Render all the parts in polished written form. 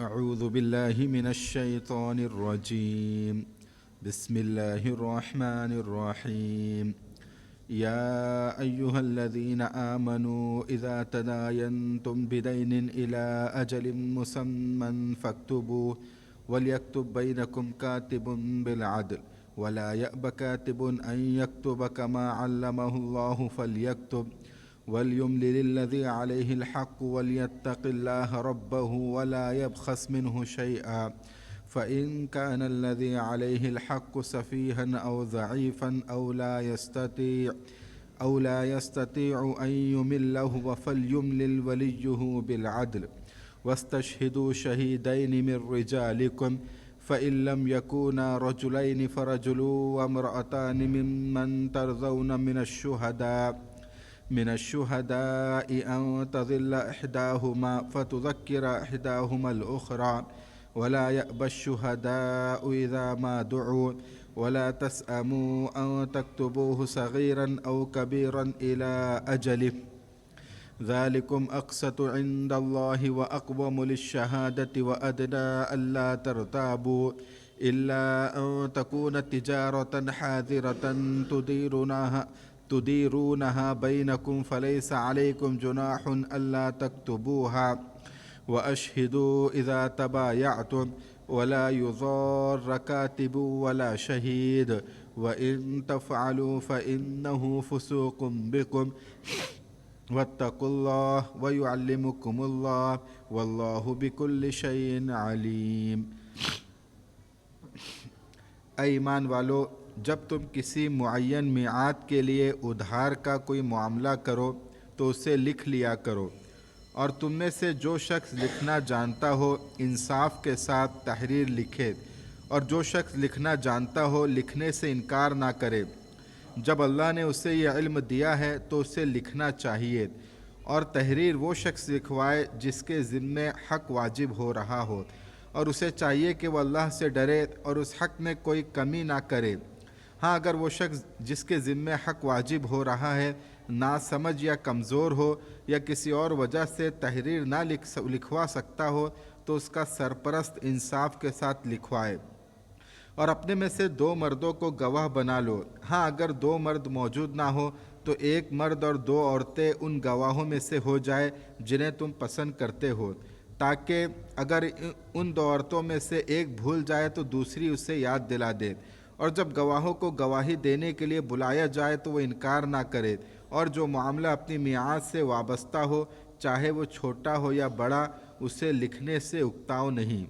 اعوذ باللہ من الشیطان الرجیم بسم اللہ الرحمن الرحیم یا ایہا الذین آمنوا اذا تداینتم بدین الى اجل مسمى فاکتبوه ولیکتب بینکم کاتب بالعدل ولا یأب کاتب ان یکتب کما علمہ اللہ فلیکتب وَلْيُمْلِلِ الَّذِي عَلَيْهِ الْحَقُّ وَلْيَتَّقِ اللَّهَ رَبَّهُ وَلَا يَبْخَسْ مِنْهُ شَيْئًا فَإِنْ كَانَ الَّذِي عَلَيْهِ الْحَقُّ سَفِيهًا أَوْ ضَعِيفًا أَوْ لَا يَسْتَطِيعُ أَنْ يُمِلَّهُ فَلْيُمْلِلْ وَلِيُّهُ بِالْعَدْلِ وَاسْتَشْهِدُوا شَهِيدَيْنِ مِنْ رِجَالِكُمْ فَإِنْ لَمْ يَكُونَا رَجُلَيْنِ فَرَجُلٌ وَامْرَأَتَانِ مِمَّنْ تَرْضَوْنَ من الشهداء أن تضل إحداهما فتذكر إحداهما الأخرى ولا يأبى الشهداء إذا ما دعوا ولا تسأموا أن تكتبوه صغيرا أو كبيرا إلى أجله ذلكم أقسط عند الله وأقوم للشهادة وأدنى ألا ترتابوا إلا أن تكون تجارة حاضرة تديرونها بينكم فليس عليكم جناح ألا تكتبوها وأشهدوا إذا تبايعتم ولا يضار كاتب ولا شهيد وإن تفعلوا فإنه فسوق بكم واتقوا الله ويعلمكم الله والله بكل شيء عليم۔ اے ایمان والو، جب تم کسی معین میعاد کے لیے ادھار کا کوئی معاملہ کرو تو اسے لکھ لیا کرو، اور تم میں سے جو شخص لکھنا جانتا ہو انصاف کے ساتھ تحریر لکھے، اور جو شخص لکھنا جانتا ہو لکھنے سے انکار نہ کرے۔ جب اللہ نے اسے یہ علم دیا ہے تو اسے لکھنا چاہیے، اور تحریر وہ شخص لکھوائے جس کے ذمے حق واجب ہو رہا ہو، اور اسے چاہیے کہ وہ اللہ سے ڈرے اور اس حق میں کوئی کمی نہ کرے۔ ہاں، اگر وہ شخص جس کے ذمے حق واجب ہو رہا ہے ناسمجھ یا کمزور ہو یا کسی اور وجہ سے تحریر نہ لکھوا سکتا ہو تو اس کا سرپرست انصاف کے ساتھ لکھوائے، اور اپنے میں سے 2 مردوں کو گواہ بنا لو۔ ہاں، اگر 2 مرد موجود نہ ہو تو 1 مرد اور 2 عورتیں ان گواہوں میں سے ہو جائے جنہیں تم پسند کرتے ہو، تاکہ اگر ان 2 عورتوں میں سے ایک بھول جائے تو دوسری اسے یاد دلا دے، اور جب گواہوں کو گواہی دینے کے لیے بلایا جائے تو وہ انکار نہ کرے، اور جو معاملہ اپنی میعاد سے وابستہ ہو چاہے وہ چھوٹا ہو یا بڑا اسے لکھنے سے اکتاؤ نہیں۔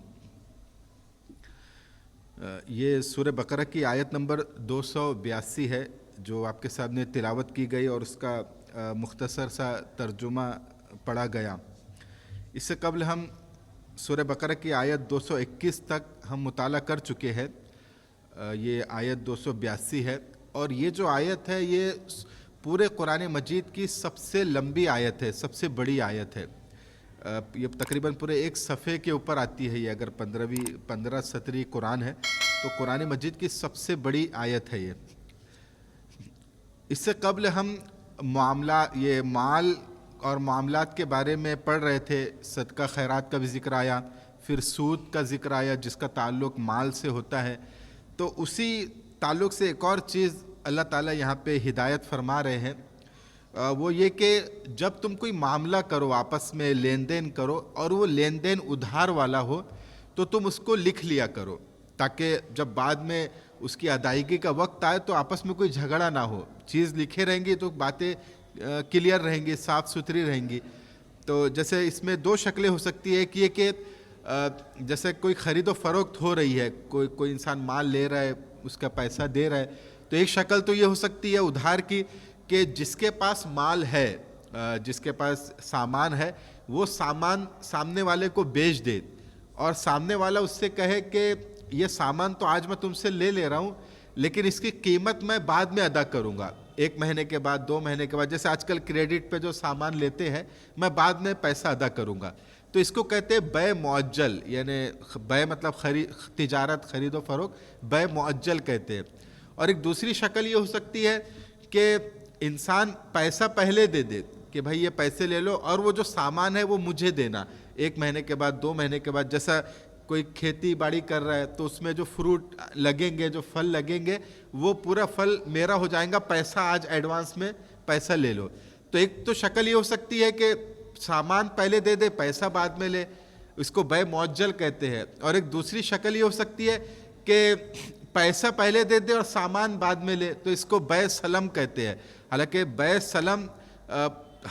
یہ سورہ بقرہ کی آیت نمبر 282 ہے جو آپ کے سامنے تلاوت کی گئی، اور اس کا مختصر سا ترجمہ پڑھا گیا۔ اس سے قبل ہم سورہ بقرہ کی آیت 221 تک ہم مطالعہ کر چکے ہیں۔ یہ آیت 282 ہے، اور یہ جو آیت ہے یہ پورے قرآن مجید کی سب سے لمبی آیت ہے، سب سے بڑی آیت ہے۔ یہ تقریباً پورے 1 صفحے کے اوپر آتی ہے۔ یہ اگر 15 سطری قرآن ہے تو قرآن مجید کی سب سے بڑی آیت ہے یہ۔ اس سے قبل ہم یہ مال اور معاملات کے بارے میں پڑھ رہے تھے۔ صدقہ خیرات کا بھی ذکر آیا، پھر سود کا ذکر آیا جس کا تعلق مال سے ہوتا ہے۔ تو اسی تعلق سے ایک اور چیز اللہ تعالیٰ یہاں پہ ہدایت فرما رہے ہیں، وہ یہ کہ جب تم کوئی معاملہ کرو، آپس میں لین دین کرو، اور وہ لین دین ادھار والا ہو تو تم اس کو لکھ لیا کرو، تاکہ جب بعد میں اس کی ادائیگی کا وقت آئے تو آپس میں کوئی جھگڑا نہ ہو۔ چیز لکھے رہیں گی تو باتیں کلیئر رہیں گی، صاف ستھری رہیں گی۔ تو جیسے اس میں 2 شکلیں ہو سکتی ہے کہ یہ کہ جیسے کوئی خرید و فروخت ہو رہی ہے، کوئی انسان مال لے رہا ہے، اس کا پیسہ دے رہا ہے، تو ایک شکل تو یہ ہو سکتی ہے ادھار کی کہ جس کے پاس مال ہے، جس کے پاس سامان ہے، وہ سامان سامنے والے کو بیچ دے، اور سامنے والا اس سے کہے کہ یہ سامان تو آج میں تم سے لے رہا ہوں، لیکن اس کی قیمت میں بعد میں ادا کروں گا، 1 مہینے کے بعد، 2 مہینے کے بعد، جیسے آج کل کریڈٹ پہ جو سامان لیتے ہیں میں بعد میں پیسہ ادا کروں گا۔ تو اس کو کہتے ہیں بیع معجل، یعنی بیع مطلب تجارت، خرید و فروخت، بیع معجل کہتے ہیں۔ اور ایک دوسری شکل یہ ہو سکتی ہے کہ انسان پیسہ پہلے دے دے کہ بھائی یہ پیسے لے لو اور وہ جو سامان ہے وہ مجھے دینا، 1 مہینے کے بعد 2 مہینے کے بعد. جیسا کوئی کھیتی باڑی کر رہا ہے تو اس میں جو فروٹ لگیں گے, جو پھل لگیں گے, وہ پورا پھل میرا ہو جائے گا, پیسہ آج ایڈوانس میں پیسہ لے لو. تو ایک تو شکل یہ ہو سکتی ہے کہ سامان پہلے دے دے, پیسہ بعد میں لے, اس کو بے معجل کہتے ہیں. اور ایک دوسری شکل یہ ہو سکتی ہے کہ پیسہ پہلے دے دے اور سامان بعد میں لے, تو اس کو بے سلم کہتے ہیں. حالانکہ بے سلم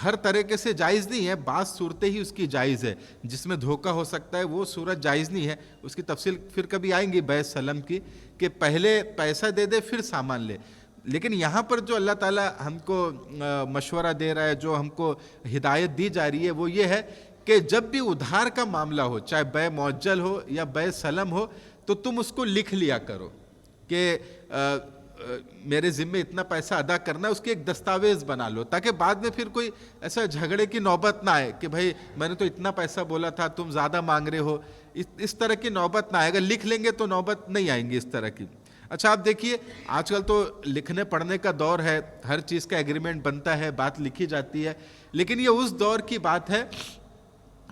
ہر طریقے سے جائز نہیں ہے, بعض صورتیں ہی اس کی جائز ہے. جس میں دھوکہ ہو سکتا ہے وہ صورت جائز نہیں ہے, اس کی تفصیل پھر کبھی آئیں گی بے سلم کی, کہ پہلے پیسہ دے دے پھر سامان لے. لیکن یہاں پر جو اللہ تعالیٰ ہم کو مشورہ دے رہا ہے, جو ہم کو ہدایت دی جا رہی ہے, وہ یہ ہے کہ جب بھی ادھار کا معاملہ ہو, چاہے بے معجل ہو یا بے سلم ہو, تو تم اس کو لکھ لیا کرو کہ میرے ذمے اتنا پیسہ ادا کرنا ہے, اس کی ایک دستاویز بنا لو, تاکہ بعد میں پھر کوئی ایسا جھگڑے کی نوبت نہ آئے کہ بھائی میں نے تو اتنا پیسہ بولا تھا, تم زیادہ مانگ رہے ہو. اس طرح کی نوبت نہ آئے. اگر لکھ لیں گے تو نوبت نہیں آئیں گی اس طرح کی. اچھا آپ دیکھیے, آج کل تو لکھنے پڑھنے کا دور ہے, ہر چیز کا ایگریمنٹ بنتا ہے, بات لکھی جاتی ہے. لیکن یہ اس دور کی بات ہے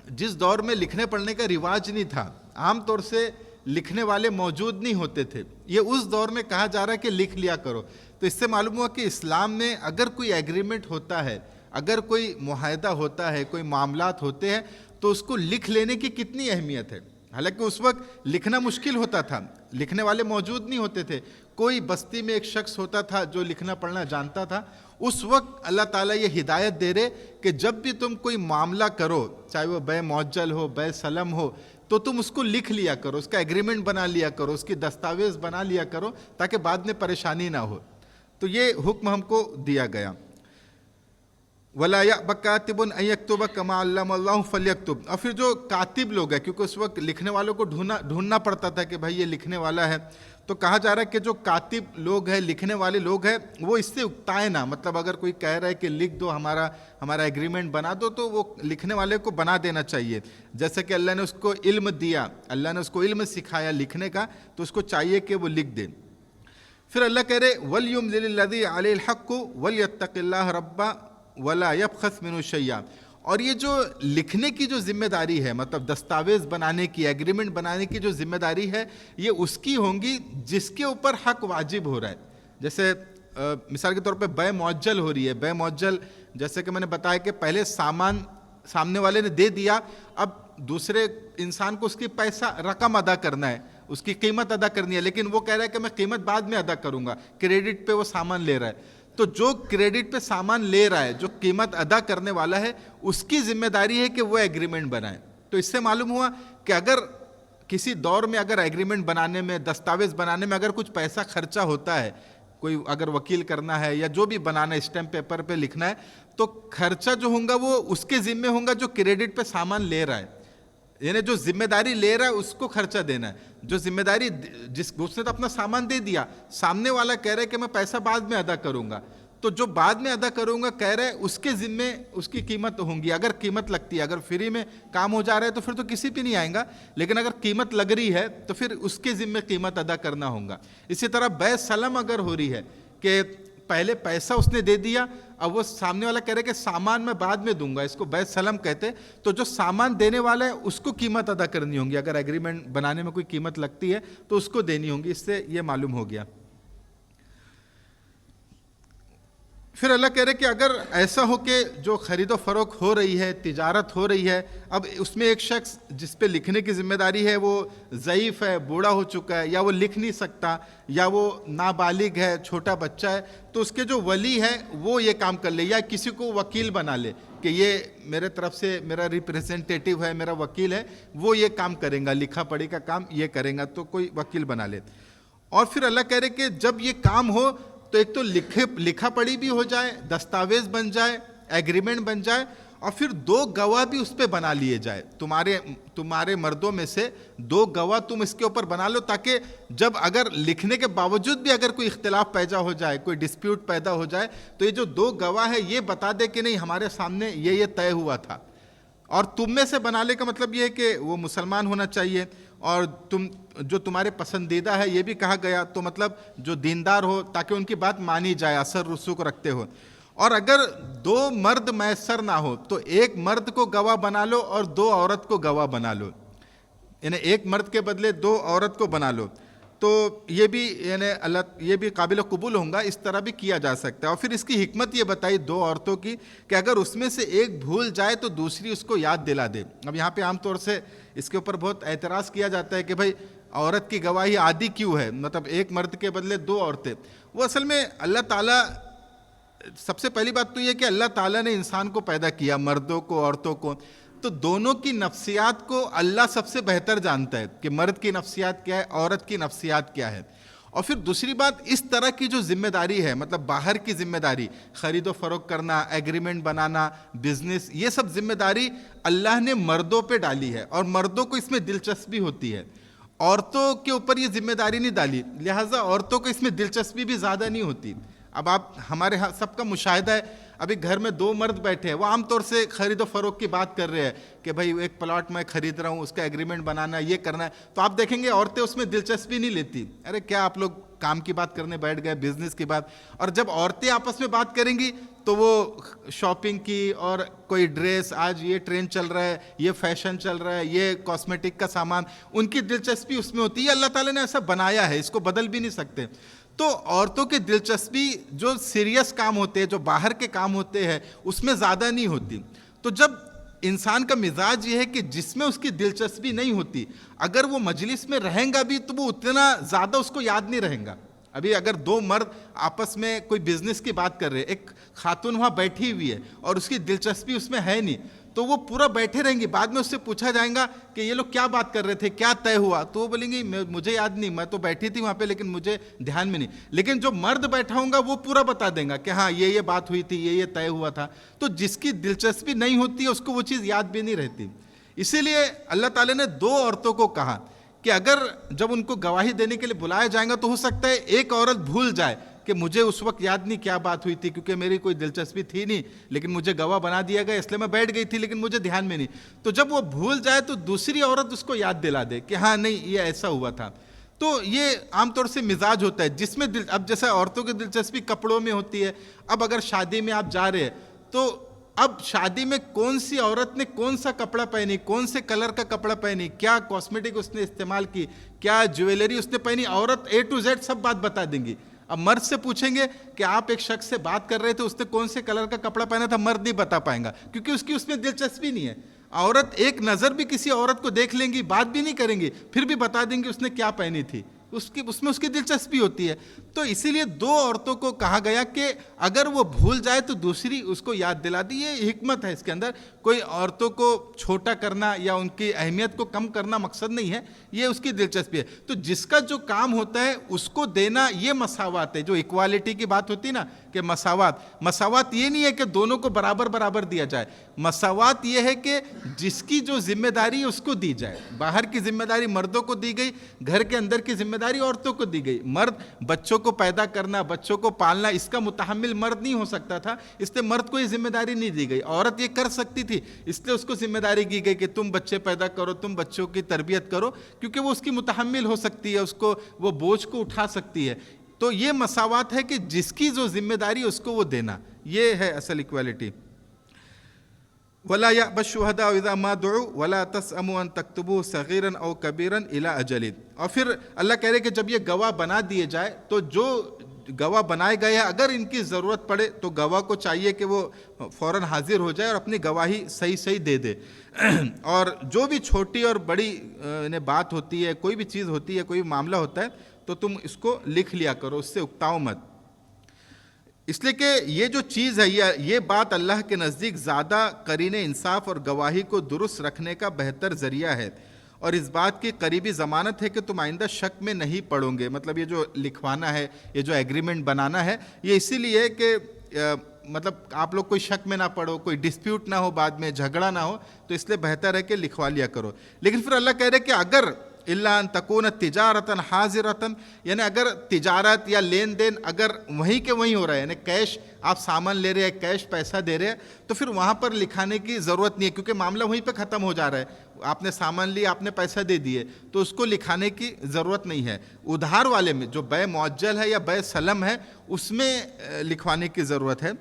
جس دور میں لکھنے پڑھنے کا رواج نہیں تھا, عام طور سے لکھنے والے موجود نہیں ہوتے تھے. یہ اس دور میں کہا جا رہا ہے کہ لکھ لیا کرو. تو اس سے معلوم ہوا کہ اسلام میں اگر کوئی ایگریمنٹ ہوتا ہے, اگر کوئی معاہدہ ہوتا ہے, کوئی معاملات ہوتے ہیں, تو اس کو لکھ لینے کی کتنی اہمیت ہے. حالانکہ اس وقت لکھنا مشکل ہوتا تھا, لکھنے والے موجود نہیں ہوتے تھے. کوئی بستی میں ایک شخص ہوتا تھا جو لکھنا پڑھنا جانتا تھا. اس وقت اللہ تعالیٰ یہ ہدایت دے رہے کہ جب بھی تم کوئی معاملہ کرو, چاہے وہ بے معجل ہو, بے سلم ہو, تو تم اس کو لکھ لیا کرو, اس کا ایگریمنٹ بنا لیا کرو, اس کی دستاویز بنا لیا کرو, تاکہ بعد میں پریشانی نہ ہو. تو یہ حکم ہم کو دیا گیا. وَلَا يَأْبَ كَاتِبٌ أَن يَكْتُبَ كَمَا عَلَّمَ اللَّهُ فَلْيَكْتُبْ. اور پھر جو کاتب لوگ ہیں, کیونکہ اس وقت لکھنے والوں کو ڈھونڈنا پڑتا تھا کہ بھائی یہ لکھنے والا ہے, تو کہا جا رہا ہے کہ جو کاتب لوگ ہیں, لکھنے والے لوگ ہیں, وہ اس سے اکتائے نہ. مطلب اگر کوئی کہہ رہا ہے کہ لکھ دو, ہمارا ایگریمنٹ بنا دو, تو وہ لکھنے والے کو بنا دینا چاہیے. جیسے کہ اللہ نے اس کو علم دیا, اللہ نے اس کو علم سکھایا لکھنے کا, تو اس کو چاہیے کہ وہ لکھ دے. پھر اللہ کہہ رہے وَلْيُمْلِلِ الَّذِي عَلَيْهِ الْحَقُّ وَلْيَتَّقِ اللَّهَ رَبَّهُ وَلَا يَبْخَسْ مِنْهُ شَيْئًا. اور یہ جو لکھنے کی جو ذمہ داری ہے, مطلب دستاویز بنانے کی, ایگریمنٹ بنانے کی جو ذمہ داری ہے, یہ اس کی ہوں گی جس کے اوپر حق واجب ہو رہا ہے. جیسے مثال کے طور پہ بے معجل ہو رہی ہے. بے معجل جیسے کہ میں نے بتایا کہ پہلے سامان سامنے والے نے دے دیا, اب دوسرے انسان کو اس کی پیسہ رقم ادا کرنا ہے, اس کی قیمت ادا کرنی ہے, لیکن وہ کہہ رہا ہے کہ میں قیمت بعد میں ادا کروں گا, کریڈٹ پہ وہ سامان لے رہا ہے. تو جو کریڈٹ پہ سامان لے رہا ہے, جو قیمت ادا کرنے والا ہے, اس کی ذمہ داری ہے کہ وہ ایگریمنٹ بنائے. تو اس سے معلوم ہوا کہ اگر کسی دور میں اگر ایگریمنٹ بنانے میں, دستاویز بنانے میں اگر کچھ پیسہ خرچہ ہوتا ہے, کوئی اگر وکیل کرنا ہے یا جو بھی بنانا ہے, اسٹیمپ پیپر پہ لکھنا ہے, تو خرچہ جو ہوگا وہ اس کے ذمہ ہوگا جو کریڈٹ پہ سامان لے رہا ہے. یعنی جو ذمہ داری لے رہا ہے اس کو خرچہ دینا ہے. جو ذمہ داری اس نے تو اپنا سامان دے دیا, سامنے والا کہہ رہا ہے کہ میں پیسہ بعد میں ادا کروں گا, تو جو بعد میں ادا کروں گا کہہ رہا ہے اس کے ذمے اس کی قیمت ہوں گی. اگر قیمت لگتی ہے, اگر فری میں کام ہو جا رہا ہے تو پھر تو کسی پہ نہیں آئیں گا, لیکن اگر قیمت لگ رہی ہے تو پھر اس کے ذمے قیمت ادا کرنا ہوگا. اسی طرح بے سلم اگر ہو رہی ہے کہ پہلے پیسہ اس نے دے دیا, اب وہ سامنے والا کہہ رہے کہ سامان میں بعد میں دوں گا, اس کو بے سلم کہتے, تو جو سامان دینے والا ہے اس کو قیمت ادا کرنی ہوں گی. اگر ایگریمنٹ بنانے میں کوئی قیمت لگتی ہے تو اس کو دینی ہوں گی. اس سے یہ معلوم ہو گیا. پھر اللہ کہہ رہے کہ اگر ایسا ہو کہ جو خرید و فروخت ہو رہی ہے, تجارت ہو رہی ہے, اب اس میں ایک شخص جس پہ لکھنے کی ذمہ داری ہے وہ ضعیف ہے, بوڑھا ہو چکا ہے, یا وہ لکھ نہیں سکتا, یا وہ نابالغ ہے, چھوٹا بچہ ہے, تو اس کے جو ولی ہے وہ یہ کام کر لے, یا کسی کو وکیل بنا لے کہ یہ میرے طرف سے میرا ریپریزنٹیٹیو ہے, میرا وکیل ہے, وہ یہ کام کریں گا, لکھا پڑھی کا کام یہ کریں گا, تو کوئی وکیل بنا لے. اور پھر اللہ کہہ رہے کہ جب یہ کام ہو تو ایک تو لکھا پڑھی بھی ہو جائے, دستاویز بن جائے, ایگریمنٹ بن جائے, اور پھر 2 گواہ بھی اس پہ بنا لیے جائے. تمہارے مردوں میں سے 2 گواہ تم اس کے اوپر بنا لو, تاکہ جب اگر لکھنے کے باوجود بھی اگر کوئی اختلاف پیدا ہو جائے, کوئی ڈسپیوٹ پیدا ہو جائے, تو یہ جو 2 گواہ ہے یہ بتا دے کہ نہیں ہمارے سامنے یہ طے ہوا تھا. اور تم میں سے بنانے کا مطلب یہ ہے کہ وہ مسلمان ہونا چاہیے, اور جو تمہارے پسندیدہ ہے یہ بھی کہا گیا, تو مطلب جو دیندار ہو, تاکہ ان کی بات مانی جائے, اثر رسوخ رکھتے ہو. اور اگر 2 مرد میسر نہ ہو تو 1 مرد کو گواہ بنا لو اور 2 عورت کو گواہ بنا لو، یعنی 1 مرد کے بدلے 2 عورت کو بنا لو، تو یہ بھی یعنی یہ بھی قابل قبول ہوں گا، اس طرح بھی کیا جا سکتا ہے۔ اور پھر اس کی حکمت یہ بتائی 2 عورتوں کی کہ اگر اس میں سے ایک بھول جائے تو دوسری اس کو یاد دلا دے۔ اب یہاں پہ عام طور سے اس کے اوپر بہت اعتراض کیا جاتا ہے کہ بھائی عورت کی گواہی عادی کیوں ہے، مطلب 1 مرد کے بدلے 2 عورتیں۔ وہ اصل میں اللہ تعالیٰ، سب سے پہلی بات تو یہ کہ اللہ تعالیٰ نے انسان کو پیدا کیا، مردوں کو عورتوں کو، تو دونوں کی نفسیات کو اللہ سب سے بہتر جانتا ہے کہ مرد کی نفسیات کیا ہے، عورت کی نفسیات کیا ہے۔ اور پھر دوسری بات، اس طرح کی جو ذمہ داری ہے، مطلب باہر کی ذمہ داری، خرید و فروخت کرنا، ایگریمنٹ بنانا، بزنس، یہ سب ذمہ داری اللہ نے مردوں پہ ڈالی ہے اور مردوں کو اس میں دلچسپی ہوتی ہے، عورتوں کے اوپر یہ ذمہ داری نہیں ڈالی، لہٰذا عورتوں کو اس میں دلچسپی بھی زیادہ نہیں ہوتی۔ اب آپ ہمارے سب کا مشاہدہ ہے، ابھی گھر میں 2 مرد بیٹھے ہیں، وہ عام طور سے خرید و فروخت کی بات کر رہے ہیں کہ بھائی ایک پلاٹ میں خرید رہا ہوں، اس کا ایگریمنٹ بنانا ہے، یہ کرنا ہے، تو آپ دیکھیں گے عورتیں اس میں دلچسپی نہیں لیتی، ارے کیا آپ لوگ کام کی بات کرنے بیٹھ گئے، بزنس کی بات۔ اور جب عورتیں آپس میں بات کریں گی تو وہ شاپنگ کی، اور کوئی ڈریس، آج یہ ٹرینڈ چل رہا ہے، یہ فیشن چل رہا ہے، یہ کاسمیٹک کا سامان، ان کی دلچسپی اس میں ہوتی ہے۔ اللہ تعالیٰ نے ایسا بنایا ہے، اس کو بدل بھی نہیں سکتے۔ تو عورتوں کی دلچسپی جو سیریس کام ہوتے ہیں، جو باہر کے کام ہوتے ہیں، اس میں زیادہ نہیں ہوتی۔ تو جب انسان کا مزاج یہ ہے کہ جس میں اس کی دلچسپی نہیں ہوتی، اگر وہ مجلس میں رہیں گا بھی تو وہ اتنا زیادہ اس کو یاد نہیں رہیں گا۔ ابھی اگر 2 مرد آپس میں کوئی بزنس کی بات کر رہے ہیں، ایک خاتون وہاں بیٹھی ہوئی ہے اور اس کی دلچسپی اس میں ہے نہیں، تو وہ پورا بیٹھے رہیں گی، بعد میں اس سے پوچھا جائے گا کہ یہ لوگ کیا بات کر رہے تھے، کیا طے ہوا، تو وہ بولیں گی مجھے یاد نہیں، میں تو بیٹھی تھی وہاں پہ لیکن مجھے دھیان میں نہیں۔ لیکن جو مرد بیٹھا ہوں گا وہ پورا بتا دیں گا کہ ہاں یہ بات ہوئی تھی، یہ طے ہوا تھا۔ تو جس کی دلچسپی نہیں ہوتی ہے اس کو وہ چیز یاد بھی نہیں رہتی۔ اسی لیے اللہ تعالیٰ نے 2 عورتوں کو کہا کہ اگر جب ان کو گواہی دینے کے لیے بلایا جائے گا تو ہو سکتا ہے ایک عورت بھول جائے کہ مجھے اس وقت یاد نہیں کیا بات ہوئی تھی، کیونکہ میری کوئی دلچسپی تھی نہیں، لیکن مجھے گواہ بنا دیا گیا اس لیے میں بیٹھ گئی تھی، لیکن مجھے دھیان میں نہیں۔ تو جب وہ بھول جائے تو دوسری عورت اس کو یاد دلا دے کہ ہاں نہیں یہ ایسا ہوا تھا۔ تو یہ عام طور سے مزاج ہوتا ہے جس میں اب جیسے عورتوں کی دلچسپی کپڑوں میں ہوتی ہے، اب اگر شادی میں آپ جا رہے ہیں تو اب شادی میں کون سی عورت نے کون سا کپڑا پہنی، کون سے کلر کا کپڑا پہنی، کیا کاسمیٹک اس نے استعمال کی، کیا جویلری اس نے پہنی، عورت A to Z سب بات بتا دیں گی۔ اب مرد سے پوچھیں گے کہ آپ ایک شخص سے بات کر رہے تھے، اس نے کون سے کلر کا کپڑا پہنا تھا، مرد نہیں بتا پائیں گا کیونکہ اس کی اس میں دلچسپی نہیں ہے۔ عورت ایک نظر بھی کسی عورت کو دیکھ لیں گی، بات بھی نہیں کریں گی، پھر بھی بتا دیں گے اس نے کیا پہنی تھی، اس میں اس کی دلچسپی ہوتی ہے۔ تو اسی لیے 2 عورتوں کو کہا گیا کہ اگر وہ بھول جائے تو دوسری اس کو یاد دلا دی۔ یہ حکمت ہے اس کے اندر، کوئی عورتوں کو چھوٹا کرنا یا ان کی اہمیت کو کم کرنا مقصد نہیں ہے، یہ اس کی دلچسپی ہے۔ تو جس کا جو کام ہوتا ہے اس کو دینا، یہ مساوات ہے۔ جو ایکوالٹی کی بات ہوتی نا کہ مساوات یہ نہیں ہے کہ دونوں کو برابر برابر دیا جائے، مساوات یہ ہے کہ جس کی جو ذمہ داری ہے اس کو دی جائے۔ باہر کی ذمہ داری مردوں کو دی گئی، گھر کے اندر کی ذمہ داری عورتوں کو دی گئی۔ مرد بچوں کو پیدا کرنا، بچوں کو پالنا، اس کا متحمل مرد نہیں ہو سکتا تھا، اس لیے مرد کو یہ ذمہ داری نہیں دی گئی۔ عورت یہ کر سکتی تھی، اس لیے اس کو ذمہ داری دی گئی کہ تم بچے پیدا کرو، تم بچوں کی تربیت کرو، کیونکہ وہ اس کی متحمل ہو سکتی ہے، اس کو وہ بوجھ کو اٹھا سکتی ہے۔ تو یہ مساوات ہے کہ جس کی جو ذمہ داری ہے اس کو وہ دینا، یہ ہے اصل ایکوالٹی۔ وَلَا يَأْبَ الشُّهَدَاءُ إِذَا مَا دُعُوا وَلَا تَسْأَمُوا أَن تَكْتُبُوهُ صَغِيرًا أَوْ كَبِيرًا إِلَىٰ أَجَلٍ۔ اور پھر اللہ کہہ رہے کہ جب یہ گواہ بنا دیے جائے تو جو گواہ بنائے گئے ہیں اگر ان کی ضرورت پڑے تو گواہ کو چاہیے کہ وہ فوراً حاضر ہو جائے اور اپنی گواہی صحیح دے دے۔ اور جو بھی چھوٹی اور بڑی بات ہوتی ہے، کوئی بھی چیز ہوتی ہے، کوئی معاملہ ہوتا ہے تو تم اس کو لکھ لیا کرو، اس سے اکتاؤ مت، اس لیے کہ یہ جو چیز ہے، یہ بات اللہ کے نزدیک زیادہ قرین انصاف اور گواہی کو درست رکھنے کا بہتر ذریعہ ہے، اور اس بات کی قریبی ضمانت ہے کہ تم آئندہ شک میں نہیں پڑو گے۔ مطلب یہ جو لکھوانا ہے، یہ جو ایگریمنٹ بنانا ہے، یہ اسی لیے ہے کہ مطلب آپ لوگ کوئی شک میں نہ پڑو، کوئی ڈسپیوٹ نہ ہو، بعد میں جھگڑا نہ ہو، تو اس لیے بہتر ہے کہ لکھوا لیا کرو۔ لیکن پھر اللہ کہہ رہے کہ اگر الا ان تکون تجارتاً حاضرتاً، یعنی اگر تجارت یا لین دین اگر وہیں کے وہیں ہو رہا ہے، یعنی کیش آپ سامان لے رہے ہیں، کیش پیسہ دے رہے ہیں، تو پھر وہاں پر لکھانے کی ضرورت نہیں ہے، کیونکہ معاملہ وہیں پہ ختم ہو جا رہا ہے۔ آپ نے سامان لیا، آپ نے پیسہ دے دیے، تو اس کو لکھانے کی ضرورت نہیں ہے۔ ادھار والے میں جو بے معجل ہے یا بے سلم ہے، اس میں لکھوانے کی ضرورت ہے۔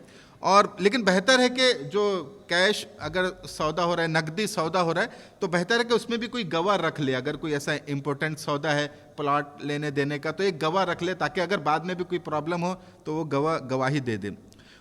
اور لیکن بہتر ہے کہ جو کیش اگر سودا ہو رہا ہے، نقدی سودا ہو رہا ہے، تو بہتر ہے کہ اس میں بھی کوئی گواہ رکھ لے. اگر کوئی ایسا امپورٹنٹ سودا ہے پلاٹ لینے دینے کا، تو ایک گواہ رکھ لے تاکہ اگر بعد میں بھی کوئی پرابلم ہو تو وہ گواہی دے دے.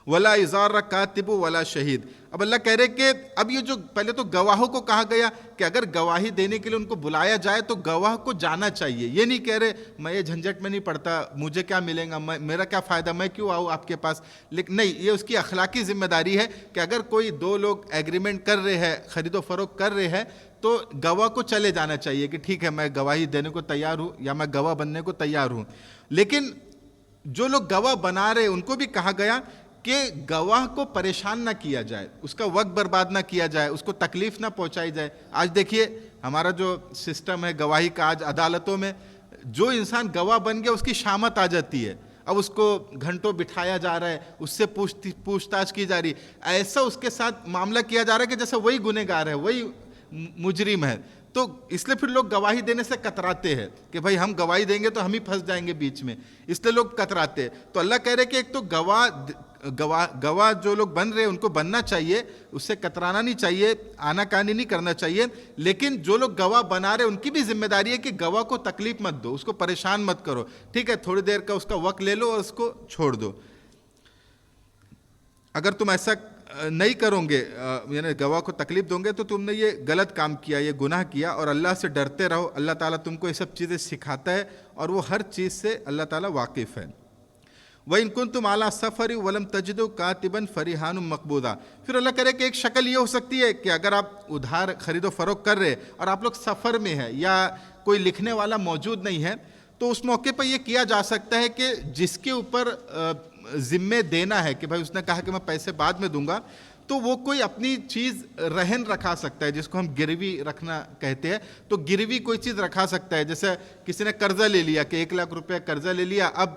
ولا ازار کاتب ولا شہید. اب اللہ کہہ رہے کہ اب یہ جو پہلے تو گواہوں کو کہا گیا کہ اگر گواہی دینے کے لیے ان کو بلایا جائے تو گواہ کو جانا چاہیے. یہ نہیں کہہ رہے میں یہ جھنجھٹ میں نہیں پڑتا، مجھے کیا ملے گا، میرا کیا فائدہ، میں کیوں آؤں آپ کے پاس. لیکن نہیں، یہ اس کی اخلاقی ذمہ داری ہے کہ اگر کوئی دو لوگ ایگریمنٹ کر رہے ہیں، خرید و فروخت کر رہے ہیں، تو گواہ کو چلے جانا چاہیے کہ ٹھیک ہے میں گواہی دینے کو تیار ہوں یا میں گواہ بننے کو تیار ہوں. لیکن جو لوگ گواہ بنا رہے ان کو بھی کہا گیا کہ گواہ کو پریشان نہ کیا جائے، اس کا وقت برباد نہ کیا جائے، اس کو تکلیف نہ پہنچائی جائے. آج دیکھیے ہمارا جو سسٹم ہے گواہی کا، آج عدالتوں میں جو انسان گواہ بن گیا اس کی شامت آ جاتی ہے. اب اس کو گھنٹوں بٹھایا جا رہا ہے، اس سے پوچھ تاچھ کی جا رہی ہے، ایسا اس کے ساتھ معاملہ کیا جا رہا ہے کہ جیسے وہی گنہگار ہے، وہی مجرم ہے. تو اس لیے پھر لوگ گواہی دینے سے کتراتے ہیں کہ بھائی ہم گواہی دیں گے تو ہم ہی پھنس جائیں گے بیچ میں، اس لیے لوگ کتراتے ہیں. تو اللہ کہہ رہے کہ ایک تو گواہ جو لوگ بن رہے ان کو بننا چاہیے، اس سے کترانا نہیں چاہیے، آنا کانی نہیں کرنا چاہیے. لیکن جو لوگ گواہ بنا رہے ان کی بھی ذمہ داری ہے کہ گواہ کو تکلیف مت دو، اس کو پریشان مت کرو. ٹھیک ہے تھوڑی دیر کا اس کا وقت لے لو اور اس کو چھوڑ دو. اگر تم ایسا نہیں کرو گے، یعنی گواہ کو تکلیف دو گے، تو تم نے یہ غلط کام کیا، یہ گناہ کیا. اور اللہ سے ڈرتے رہو، اللہ تعالیٰ تم کو یہ سب چیزیں سکھاتا ہے اور وہ ہر چیز سے اللہ تعالیٰ واقف ہے. وَإِن كُنتُمْ عَلَىٰ سَفَرٍ وَلَمْ تَجِدُوا كَاتِبًا فَرِهَانٌ مَّقْبُوضًا. پھر اللہ کرے کہ ایک شکل یہ ہو سکتی ہے کہ اگر آپ ادھار خرید و فروخت کر رہے اور آپ لوگ سفر میں ہیں یا کوئی لکھنے والا موجود نہیں ہے، تو اس موقع پر یہ کیا جا سکتا ہے کہ جس کے اوپر ذمے دینا ہے کہ بھائی اس نے کہا کہ میں پیسے بعد میں دوں گا، تو وہ کوئی اپنی چیز رہن رکھا سکتا ہے، جس کو ہم گروی رکھنا کہتے ہیں. تو گروی کوئی چیز رکھا سکتا ہے. جیسے کسی نے قرضہ لے لیا کہ 1,00,000 روپے قرضہ لے لیا، اب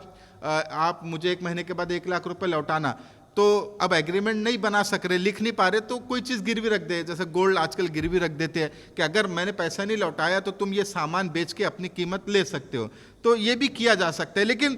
آپ مجھے 1 مہینے کے بعد 1,00,000 روپے لوٹانا. تو اب ایگریمنٹ نہیں بنا سک رہے، لکھ نہیں پا رہے، تو کوئی چیز گروی رکھ دے. جیسے گولڈ آج کل گروی رکھ دیتے ہیں کہ اگر میں نے پیسہ نہیں لوٹایا تو تم یہ سامان بیچ کے اپنی قیمت لے سکتے ہو. تو یہ بھی کیا جا سکتا ہے. لیکن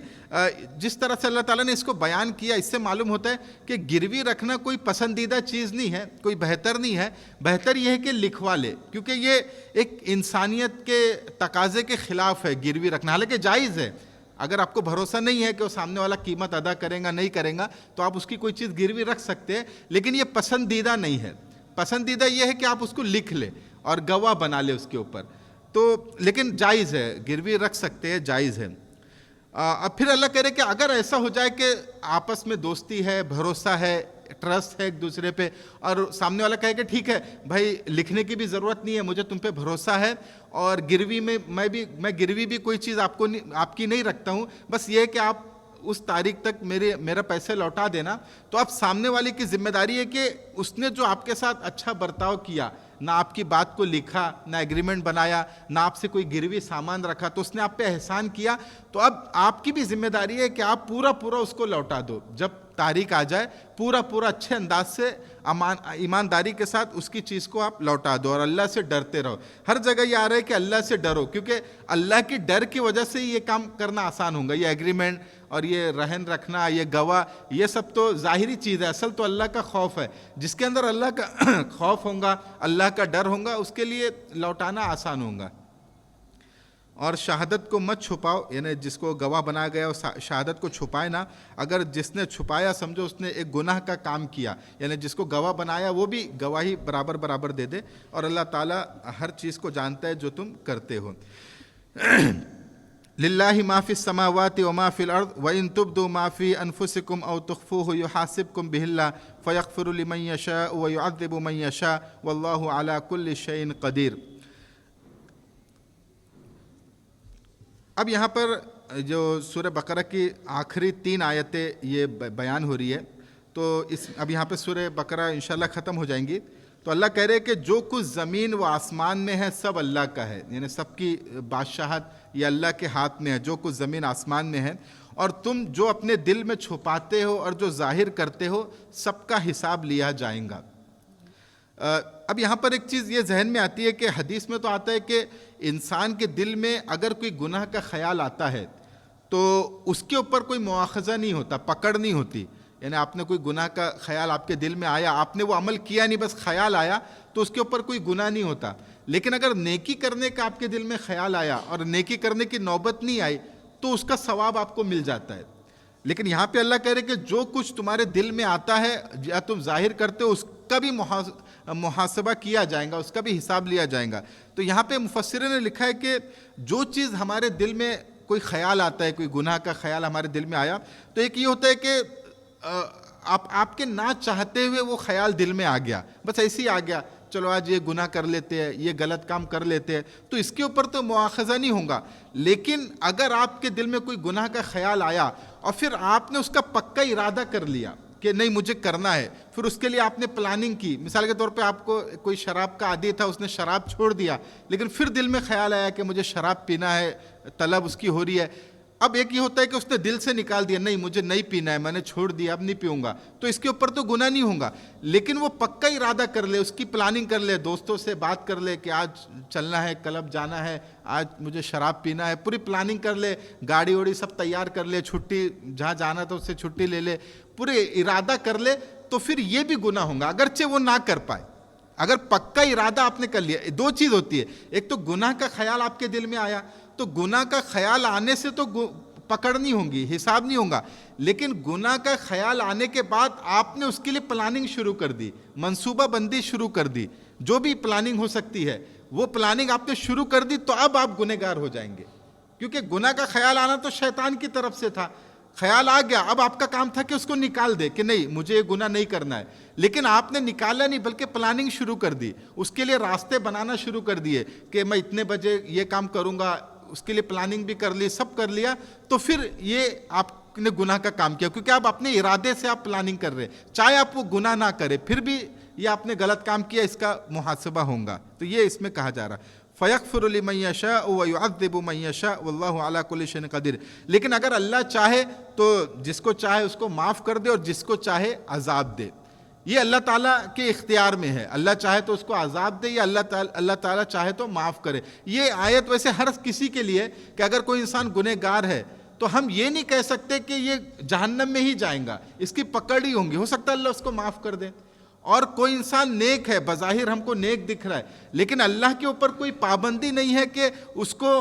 جس طرح سے اللہ تعالیٰ نے اس کو بیان کیا، اس سے معلوم ہوتا ہے کہ گروی رکھنا کوئی پسندیدہ چیز نہیں ہے، کوئی بہتر نہیں ہے. بہتر یہ ہے کہ لکھوا لے، کیونکہ یہ ایک انسانیت کے تقاضے کے خلاف ہے گروی رکھنا. حالانکہ جائز ہے، اگر آپ کو بھروسہ نہیں ہے کہ وہ سامنے والا قیمت ادا کرے گا نہیں کرے گا تو آپ اس کی کوئی چیز گروی رکھ سکتے ہیں. لیکن یہ پسندیدہ نہیں ہے. پسندیدہ یہ ہے کہ آپ اس کو لکھ لیں اور گواہ بنا لیں اس کے اوپر. تو لیکن جائز ہے، گروی رکھ سکتے ہیں، جائز ہے. اب پھر اللہ کہہ رہے کہ اگر ایسا ہو جائے کہ آپس میں دوستی ہے، بھروسہ ہے، ٹرسٹ ہے ایک دوسرے پہ، اور سامنے والا کہے کہ ٹھیک ہے بھائی لکھنے کی بھی ضرورت نہیں ہے، مجھے تم پہ بھروسہ ہے، اور گروی میں میں گروی بھی کوئی چیز آپ کی نہیں رکھتا ہوں، بس یہ ہے کہ آپ اس تاریخ تک میرا پیسے لوٹا دینا. تو اب سامنے والے کی ذمہ داری ہے کہ اس نے جو آپ کے ساتھ اچھا برتاؤ کیا، نہ آپ کی بات کو لکھا، نہ ایگریمنٹ بنایا، نہ آپ سے کوئی گروی سامان رکھا، تو اس نے آپ پہ احسان کیا. تو اب آپ کی بھی ذمہ داری ہے کہ آپ پورا اس کو لوٹا دو. جب تاریخ آ جائے پورا اچھے انداز سے ایمانداری کے ساتھ اس کی چیز کو آپ لوٹا دو، اور اللہ سے ڈرتے رہو. ہر جگہ یہ آ رہا ہے کہ اللہ سے ڈرو، کیونکہ اللہ کی ڈر کی وجہ سے یہ کام کرنا آسان ہوگا. یہ ایگریمنٹ اور یہ رہن رکھنا، یہ گواہ، یہ سب تو ظاہری چیز ہے. اصل تو اللہ کا خوف ہے. جس کے اندر اللہ کا خوف ہوگا، اللہ کا ڈر ہوگا، اس کے لیے لوٹانا آسان ہوگا. اور شہادت کو مت چھپاؤ، یعنی جس کو گواہ بنایا گیا شہادت کو چھپائے نہ. اگر جس نے چھپایا سمجھو اس نے ایک گناہ کا کام کیا، یعنی جس کو گواہ بنایا وہ بھی گواہی برابر دے دے. اور اللہ تعالیٰ ہر چیز کو جانتا ہے جو تم کرتے ہو. للہ ما فی السماوات وما فی الارض وان تبدوا ما فی انفسکم او تخفوه یحاسبکم بہ اللہ فیغفر لمن یشاء ویعذب من یشاء واللہ علی کل شیء قدیر. اب یہاں پر جو سورہ بقرہ کی آخری 3 آیتیں یہ بیان ہو رہی ہے، تو اب یہاں پہ سورہ بقرہ انشاءاللہ ختم ہو جائیں گی. تو اللہ کہہ رہے کہ جو کچھ زمین و آسمان میں ہے سب اللہ کا ہے، یعنی سب کی بادشاہت یہ اللہ کے ہاتھ میں ہے، جو کچھ زمین آسمان میں ہے. اور تم جو اپنے دل میں چھپاتے ہو اور جو ظاہر کرتے ہو سب کا حساب لیا جائے گا. اب یہاں پر ایک چیز یہ ذہن میں آتی ہے کہ حدیث میں تو آتا ہے کہ انسان کے دل میں اگر کوئی گناہ کا خیال آتا ہے تو اس کے اوپر کوئی مواخذہ نہیں ہوتا، پکڑ نہیں ہوتی. یعنی آپ نے کوئی گناہ کا خیال آپ کے دل میں آیا، آپ نے وہ عمل کیا نہیں، بس خیال آیا، تو اس کے اوپر کوئی گناہ نہیں ہوتا. لیکن اگر نیکی کرنے کا آپ کے دل میں خیال آیا اور نیکی کرنے کی نوبت نہیں آئی تو اس کا ثواب آپ کو مل جاتا ہے. لیکن یہاں پہ اللہ کہہ رہے کہ جو کچھ تمہارے دل میں آتا ہے یا تم ظاہر کرتے ہو اس کا بھی محاسبہ کیا جائے گا، اس کا بھی حساب لیا جائے گا. تو یہاں پہ مفسرین نے لکھا ہے کہ جو چیز ہمارے دل میں کوئی خیال آتا ہے، کوئی گناہ کا خیال ہمارے دل میں آیا، تو ایک یہ ہوتا ہے کہ آپ کے نہ چاہتے ہوئے وہ خیال دل میں آ گیا، بس ایسے ہی آ گیا، چلو آج یہ گناہ کر لیتے ہیں، یہ غلط کام کر لیتے ہیں، تو اس کے اوپر تو مواخذہ نہیں ہوگا. لیکن اگر آپ کے دل میں کوئی گناہ کا خیال آیا اور پھر آپ نے اس کا پکا ارادہ کر لیا کہ نہیں مجھے کرنا ہے، پھر اس کے لیے آپ نے پلاننگ کی، مثال کے طور پہ آپ کو کوئی شراب کا عادی تھا، اس نے شراب چھوڑ دیا، لیکن پھر دل میں خیال آیا کہ مجھے شراب پینا ہے، طلب اس کی ہو رہی ہے. اب ایک یہ ہوتا ہے کہ اس نے دل سے نکال دیا نہیں مجھے نہیں پینا ہے، میں نے چھوڑ دیا، اب نہیں پیوں گا، تو اس کے اوپر تو گناہ نہیں ہوگا. لیکن وہ پکا ارادہ کر لے، اس کی پلاننگ کر لے، دوستوں سے بات کر لے کہ آج چلنا ہے، کلب جانا ہے، آج مجھے شراب پینا ہے، پوری پلاننگ کر لے، گاڑی وڑی سب تیار کر لے، چھٹی جہاں جانا تھا اس سے چھٹی لے لے، پورے ارادہ کر لے، تو پھر یہ بھی گناہ ہوگا اگرچہ وہ نہ کر پائے. اگر پکا ارادہ آپ نے کر لیا، دو چیز ہوتی ہے، ایک تو گناہ کا خیال آپ کے دل میں آیا، تو گناہ کا خیال آنے سے تو پکڑ نہیں ہوں گی، حساب نہیں ہوگا. لیکن گناہ کا خیال آنے کے بعد آپ نے اس کے لیے پلاننگ شروع کر دی، منصوبہ بندی شروع کر دی، جو بھی پلاننگ ہو سکتی ہے وہ پلاننگ آپ نے شروع کر دی، تو اب آپ گنہگار ہو جائیں گے. کیونکہ گناہ کا خیال آنا تو شیطان کی طرف سے تھا، خیال آ گیا، اب آپ کا کام تھا کہ اس کو نکال دے کہ نہیں مجھے یہ گناہ نہیں کرنا ہے. لیکن آپ نے نکالا نہیں بلکہ پلاننگ شروع کر دی، اس کے لیے راستے بنانا شروع کر دیے کہ میں اتنے بجے یہ کام کروں گا، اس کے لیے پلاننگ بھی کر لی، سب کر لیا، تو پھر یہ آپ نے گناہ کا کام کیا، کیونکہ آپ اپنے ارادے سے آپ پلاننگ کر رہے، چاہے آپ وہ گناہ نہ کرے پھر بھی یہ آپ نے غلط کام کیا، اس کا محاسبہ ہوگا. تو یہ اس میں کہا جا رہا فَيَغْفِرُ لِمَن يَشَاءُ وَيُعَذِّبُ مَن يَشَاءُ وَاللَّهُ عَلَى كُلِّ شَيْءٍ قَدِيرٌ. لیکن اگر اللہ چاہے تو جس کو چاہے اس کو معاف کر دے اور جس کو چاہے عذاب دے. یہ اللہ تعالیٰ کے اختیار میں ہے، اللہ چاہے تو اس کو عذاب دے یا اللہ تعالیٰ چاہے تو معاف کرے. یہ آیت ویسے ہر کسی کے لیے کہ اگر کوئی انسان گنہگار ہے تو ہم یہ نہیں کہہ سکتے کہ یہ جہنم میں ہی جائیں گا، اس کی پکڑ ہی ہوں گی، ہو سکتا ہے اللہ اس کو معاف کر دے. اور کوئی انسان نیک ہے، بظاہر ہم کو نیک دکھ رہا ہے، لیکن اللہ کے اوپر کوئی پابندی نہیں ہے کہ اس کو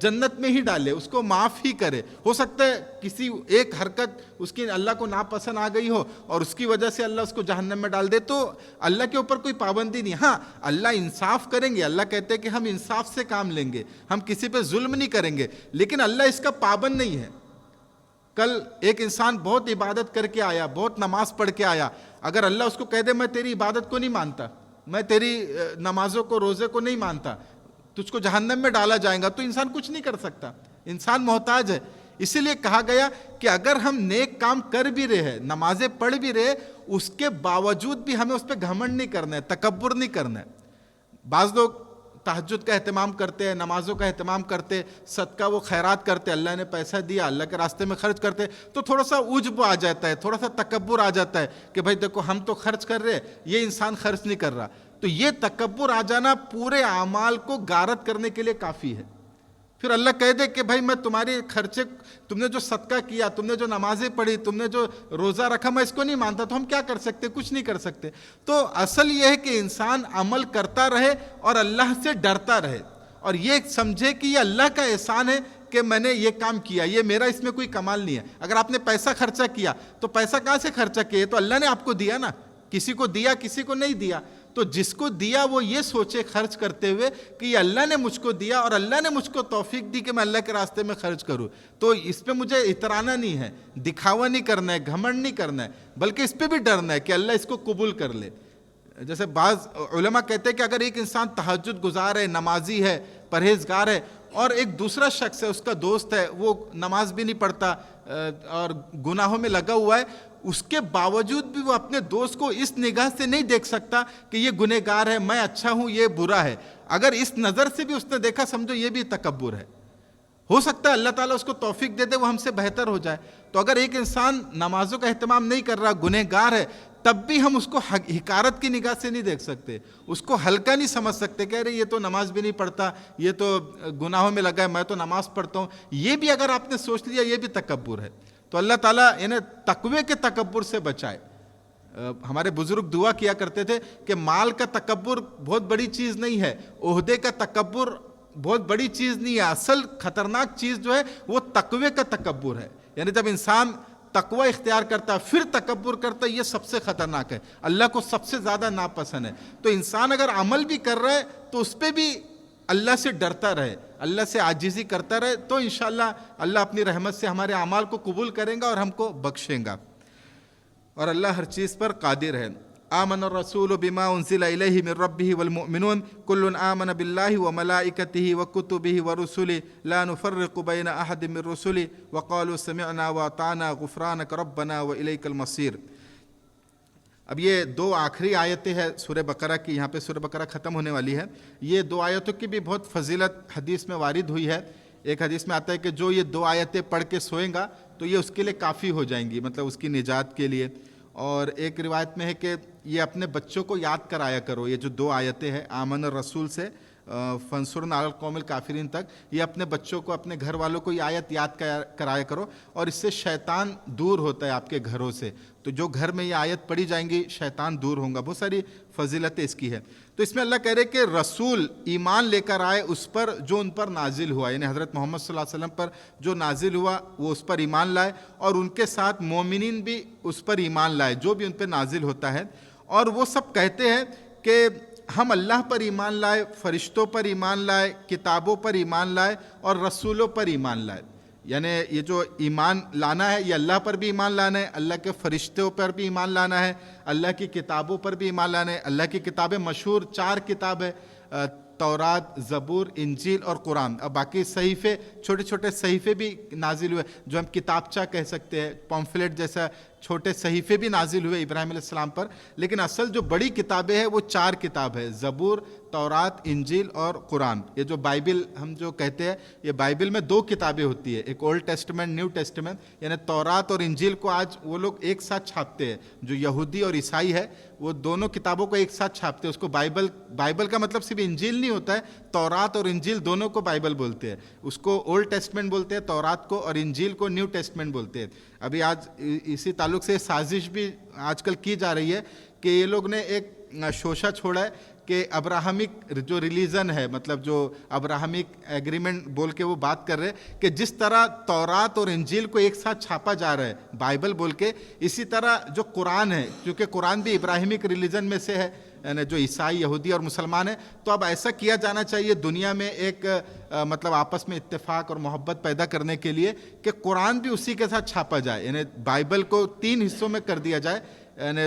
جنت میں ہی ڈالے، اس کو معاف ہی کرے. ہو سکتا ہے کسی ایک حرکت اس کی اللہ کو ناپسند آ گئی ہو اور اس کی وجہ سے اللہ اس کو جہنم میں ڈال دے، تو اللہ کے اوپر کوئی پابندی نہیں. ہاں اللہ انصاف کریں گے، اللہ کہتے ہیں کہ ہم انصاف سے کام لیں گے، ہم کسی پہ ظلم نہیں کریں گے، لیکن اللہ اس کا پابند نہیں ہے. کل ایک انسان بہت عبادت کر کے آیا، بہت نماز پڑھ کے آیا، اگر اللہ اس کو کہہ دے میں تیری عبادت کو نہیں مانتا، میں تیری نمازوں کو روزے کو نہیں مانتا، تجھ کو جہنم میں ڈالا جائے گا، تو انسان کچھ نہیں کر سکتا، انسان محتاج ہے. اسی لیے کہا گیا کہ اگر ہم نیک کام کر بھی رہے ہیں، نمازیں پڑھ بھی رہے، اس کے باوجود بھی ہمیں اس پہ گھمنڈ نہیں کرنا ہے، تکبر نہیں کرنا ہے. بعض لوگ تہجد کا اہتمام کرتے ہیں، نمازوں کا اہتمام کرتے، صدقہ وہ خیرات کرتے، اللہ نے پیسہ دیا اللہ کے راستے میں خرچ کرتے، تو تھوڑا سا عجب آ جاتا ہے، تھوڑا سا تکبر آ جاتا ہے کہ بھائی دیکھو ہم تو خرچ کر رہے، یہ انسان خرچ نہیں کر رہا. تو یہ تکبر آ جانا پورے اعمال کو غارت کرنے کے لیے کافی ہے. پھر اللہ کہہ دے کہ بھائی میں تمہارے خرچے، تم نے جو صدقہ کیا، تم نے جو نمازیں پڑھی، تم نے جو روزہ رکھا، میں اس کو نہیں مانتا، تو ہم کیا کر سکتے؟ کچھ نہیں کر سکتے. تو اصل یہ ہے کہ انسان عمل کرتا رہے اور اللہ سے ڈرتا رہے، اور یہ سمجھے کہ یہ اللہ کا احسان ہے کہ میں نے یہ کام کیا، یہ میرا اس میں کوئی کمال نہیں ہے. اگر آپ نے پیسہ خرچہ کیا تو پیسہ کہاں سے خرچہ کیا؟ تو اللہ نے آپ کو دیا نا، کسی کو دیا کسی کو نہیں دیا. تو جس کو دیا وہ یہ سوچے خرچ کرتے ہوئے کہ یہ اللہ نے مجھ کو دیا اور اللہ نے مجھ کو توفیق دی کہ میں اللہ کے راستے میں خرچ کروں، تو اس پہ مجھے اترانا نہیں ہے، دکھاوا نہیں کرنا ہے، گھمنڈ نہیں کرنا ہے، بلکہ اس پہ بھی ڈرنا ہے کہ اللہ اس کو قبول کر لے. جیسے بعض علماء کہتے ہیں کہ اگر ایک انسان تہجد گزار ہے، نمازی ہے، پرہیزگار ہے، اور ایک دوسرا شخص ہے، اس کا دوست ہے، وہ نماز بھی نہیں پڑھتا اور گناہوں میں لگا ہوا ہے، اس کے باوجود بھی وہ اپنے دوست کو اس نگاہ سے نہیں دیکھ سکتا کہ یہ گنہگار ہے، میں اچھا ہوں، یہ برا ہے. اگر اس نظر سے بھی اس نے دیکھا، سمجھو یہ بھی تکبر ہے. ہو سکتا ہے اللہ تعالیٰ اس کو توفیق دے دے، وہ ہم سے بہتر ہو جائے. تو اگر ایک انسان نمازوں کا اہتمام نہیں کر رہا، گنہگار ہے، تب بھی ہم اس کو حقارت کی نگاہ سے نہیں دیکھ سکتے، اس کو ہلکا نہیں سمجھ سکتے، کہہ رہے یہ تو نماز بھی نہیں پڑھتا، یہ تو گناہوں میں لگا ہے، میں تو نماز پڑھتا ہوں. یہ بھی اگر آپ نے سوچ لیا، یہ بھی تکبر ہے. تو اللہ تعالیٰ انہیں تقوی کے تکبر سے بچائے. ہمارے بزرگ دعا کیا کرتے تھے کہ مال کا تکبر بہت بڑی چیز نہیں ہے, عہدے کا تکبر بہت بڑی چیز نہیں ہے, اصل خطرناک چیز جو ہے وہ تقوی کا تکبر ہے. یعنی جب انسان تقوی اختیار کرتا ہے پھر تکبر کرتا ہے, یہ سب سے خطرناک ہے, اللہ کو سب سے زیادہ ناپسند ہے. تو انسان اگر عمل بھی کر رہا ہے تو اس پہ بھی اللہ سے ڈرتا رہے, اللہ سے عاجزی کرتا رہے, تو انشاءاللہ اللہ اپنی رحمت سے ہمارے اعمال کو قبول کریں گا اور ہم کو بخشیں گا, اور اللہ ہر چیز پر قادر ہے. آمن الرسول بما انزل الیہ من ربہ والمؤمنون کل آمن باللہ وملائکتہ وکتبہ ورسلہ لا نفرق بین احد من رسلہ وقالوا سمعنا واطعنا غفرانک ربنا والیک المصیر. اب یہ دو آخری آیتیں ہیں سورہ بقرہ کی, یہاں پہ سورہ بقرہ ختم ہونے والی ہے. یہ دو آیتوں کی بھی بہت فضیلت حدیث میں وارد ہوئی ہے. ایک حدیث میں آتا ہے کہ جو یہ دو آیتیں پڑھ کے سوئیں گا تو یہ اس کے لیے کافی ہو جائیں گی, مطلب اس کی نجات کے لیے. اور ایک روایت میں ہے کہ یہ اپنے بچوں کو یاد کرایا کرو, یہ جو دو آیتیں ہیں آمن الرسول سے فانصرنا علی القوم الکافرین تک, یہ اپنے بچوں کو, اپنے گھر والوں کو یہ آیت یاد کرایا کرو, اور اس سے شیطان دور ہوتا ہے آپ کے گھروں سے. تو جو گھر میں یہ آیت پڑھی جائیں گی شیطان دور ہوں گا. بہت ساری فضیلتیں اس کی ہے. تو اس میں اللہ کہہ رہے کہ رسول ایمان لے کر آئے اس پر جو ان پر نازل ہوا, یعنی حضرت محمد صلی اللہ علیہ وسلم پر جو نازل ہوا وہ اس پر ایمان لائے, اور ان کے ساتھ مومنین بھی اس پر ایمان لائے جو بھی ان پہ نازل ہوتا ہے. اور وہ سب کہتے ہیں کہ ہم اللہ پر ایمان لائے, فرشتوں پر ایمان لائے, کتابوں پر ایمان لائے اور رسولوں پر ایمان لائے. یعنی یہ جو ایمان لانا ہے یہ اللہ پر بھی ایمان لانا ہے, اللہ کے فرشتوں پر بھی ایمان لانا ہے, اللہ کی کتابوں پر بھی ایمان لانا ہے. اللہ کی کتابیں مشہور 4 کتابیں, تورات, زبور, انجیل اور قرآن. اب باقی صحیفے, چھوٹے چھوٹے صحیفے بھی نازل ہوئے جو ہم کتابچہ کہہ سکتے ہیں, پمفلیٹ جیسا چھوٹے صحیفے بھی نازل ہوئے ابراہیم علیہ السلام پر. لیکن اصل جو بڑی کتابیں ہیں وہ 4 کتاب ہے, زبور, تورات, انجیل اور قرآن. یہ جو بائبل ہم جو کہتے ہیں, یہ بائبل میں 2 کتابیں ہوتی ہے, ایک اولڈ ٹیسٹمنٹ, نیو ٹیسٹمنٹ. یعنی تورات اور انجیل کو آج وہ لوگ ایک ساتھ چھاپتے ہیں, جو یہودی اور عیسائی ہے وہ دونوں کتابوں کو ایک ساتھ چھاپتے ہیں. اس کو بائبل کا مطلب صرف انجیل نہیں ہوتا ہے, تورات اور انجیل دونوں کو بائبل بولتے ہیں. اس کو اولڈ ٹیسٹمنٹ بولتے ہیں تورات کو, اور انجیل کو نیو ٹیسٹمنٹ بولتے ہیں. ابھی آج اسی تعلق سے سازش بھی آج کل کی جا رہی ہے کہ یہ لوگ نے ایک شوشہ چھوڑا ہے کہ ابراہمک جو ریلیجن ہے, مطلب جو ابراہمک ایگریمنٹ بول کے وہ بات کر رہے ہیں کہ جس طرح تورات اور انجیل کو ایک ساتھ چھاپا جا رہا ہے بائبل بول کے, اسی طرح جو قرآن ہے, کیونکہ قرآن بھی ابراہمک ریلیجن میں سے ہے, یعنی جو عیسائی, یہودی اور مسلمان ہیں, تو اب ایسا کیا جانا چاہیے دنیا میں ایک مطلب آپس میں اتفاق اور محبت پیدا کرنے کے لیے کہ قرآن بھی اسی کے ساتھ چھاپا جائے. یعنی بائبل کو 3 حصوں میں کر دیا جائے, یعنی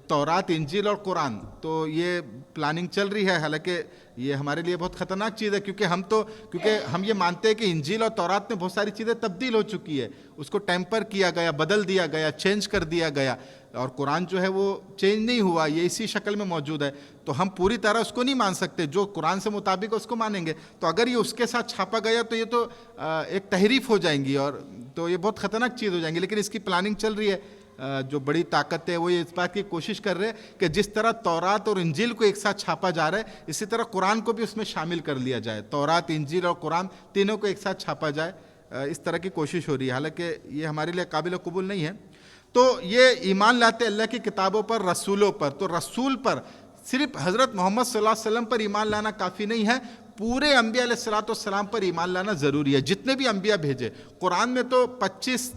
تورات, انجیل اور قرآن. تو یہ پلاننگ چل رہی ہے, حالانکہ یہ ہمارے لیے بہت خطرناک چیز ہے کیونکہ ہم یہ مانتے ہیں کہ انجیل اور تورات میں بہت ساری چیزیں تبدیل ہو چکی ہے, اس کو ٹیمپر کیا گیا, بدل دیا گیا, چینج کر دیا گیا, اور قرآن جو ہے وہ چینج نہیں ہوا, یہ اسی شکل میں موجود ہے. تو ہم پوری طرح اس کو نہیں مان سکتے, جو قرآن سے مطابق ہے اس کو مانیں گے. تو اگر یہ اس کے ساتھ چھاپا گیا تو یہ تو ایک تحریف ہو جائیں گی, اور تو یہ بہت خطرناک چیز ہو جائیں گی. لیکن اس کی پلاننگ چل رہی ہے, جو بڑی طاقت ہے وہ یہ اس بات کی کوشش کر رہے ہیں کہ جس طرح تورات اور انجیل کو ایک ساتھ چھاپا جا رہا ہے اسی طرح قرآن کو بھی اس میں شامل کر لیا جائے, تورات, انجیل اور قرآن تینوں کو ایک ساتھ چھاپا جائے. اس طرح کی کوشش ہو رہی ہے, حالانکہ یہ ہمارے لیے قابل قبول نہیں ہے. تو یہ ایمان لاتے اللہ کی کتابوں پر, رسولوں پر. تو رسول پر صرف حضرت محمد صلی اللہ علیہ وسلم پر ایمان لانا کافی نہیں ہے, پورے انبیاء علیہ السلام پر ایمان لانا ضروری ہے, جتنے بھی انبیاء بھیجے. قرآن میں تو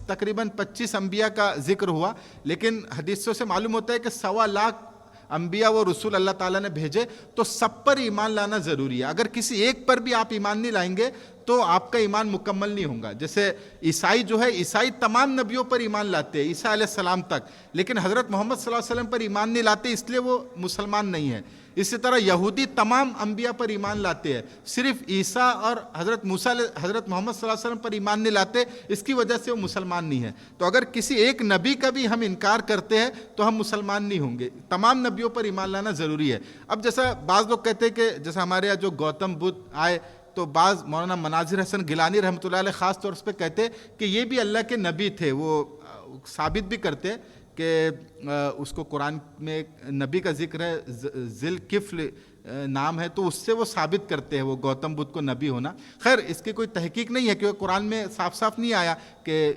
تقریباً 25 انبیاء کا ذکر ہوا, لیکن حدیثوں سے معلوم ہوتا ہے کہ 1.25 لاکھ انبیاء و رسول اللہ تعالیٰ نے بھیجے. تو سب پر ایمان لانا ضروری ہے. اگر کسی ایک پر بھی آپ ایمان نہیں لائیں گے تو آپ کا ایمان مکمل نہیں ہوگا. جیسے عیسائی جو ہے, عیسائی تمام نبیوں پر ایمان لاتے ہیں, عیسیٰ علیہ السلام تک, لیکن حضرت محمد صلی اللہ علیہ وسلم پر ایمان نہیں لاتے, اس لیے وہ مسلمان نہیں ہے. اسی طرح یہودی تمام انبیاء پر ایمان لاتے ہیں, صرف عیسیٰ اور حضرت محمد صلی اللہ علیہ وسلم پر ایمان نہیں لاتے, اس کی وجہ سے وہ مسلمان نہیں ہے. تو اگر کسی ایک نبی کا بھی ہم انکار کرتے ہیں تو ہم مسلمان نہیں ہوں گے. تمام نبیوں پر ایمان لانا ضروری ہے. اب جیسا بعض لوگ کہتے ہیں کہ جیسا ہمارے یہاں جو گوتم بدھ آئے, تو بعض مولانا مناظر حسن گیلانی رحمۃ اللہ علیہ خاص طور پہ کہتے کہ یہ بھی اللہ کے نبی تھے. وہ ثابت بھی کرتے کہ اس کو قرآن میں ایک نبی کا ذکر ہے, ذی الکفل نام ہے تو اس سے وہ ثابت کرتے ہیں وہ گوتم بدھ کو نبی ہونا. خیر اس کی کوئی تحقیق نہیں ہے کیونکہ قرآن میں صاف صاف نہیں آیا کہ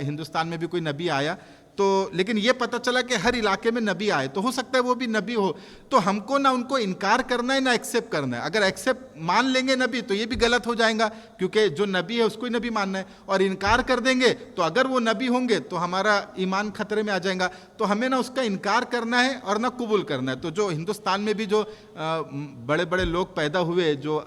ہندوستان میں بھی کوئی نبی آیا. تو لیکن یہ پتہ چلا کہ ہر علاقے میں نبی آئے, تو ہو سکتا ہے وہ بھی نبی ہو. تو ہم کو نہ ان کو انکار کرنا ہے نہ ایکسیپٹ کرنا ہے. اگر ایکسیپٹ مان لیں گے نبی تو یہ بھی غلط ہو جائے گا کیونکہ جو نبی ہے اس کو ہی نبی ماننا ہے, اور انکار کر دیں گے تو اگر وہ نبی ہوں گے تو ہمارا ایمان خطرے میں آ جائے گا. تو ہمیں نہ اس کا انکار کرنا ہے اور نہ قبول کرنا ہے. تو جو ہندوستان میں بھی جو بڑے بڑے لوگ پیدا ہوئے, جو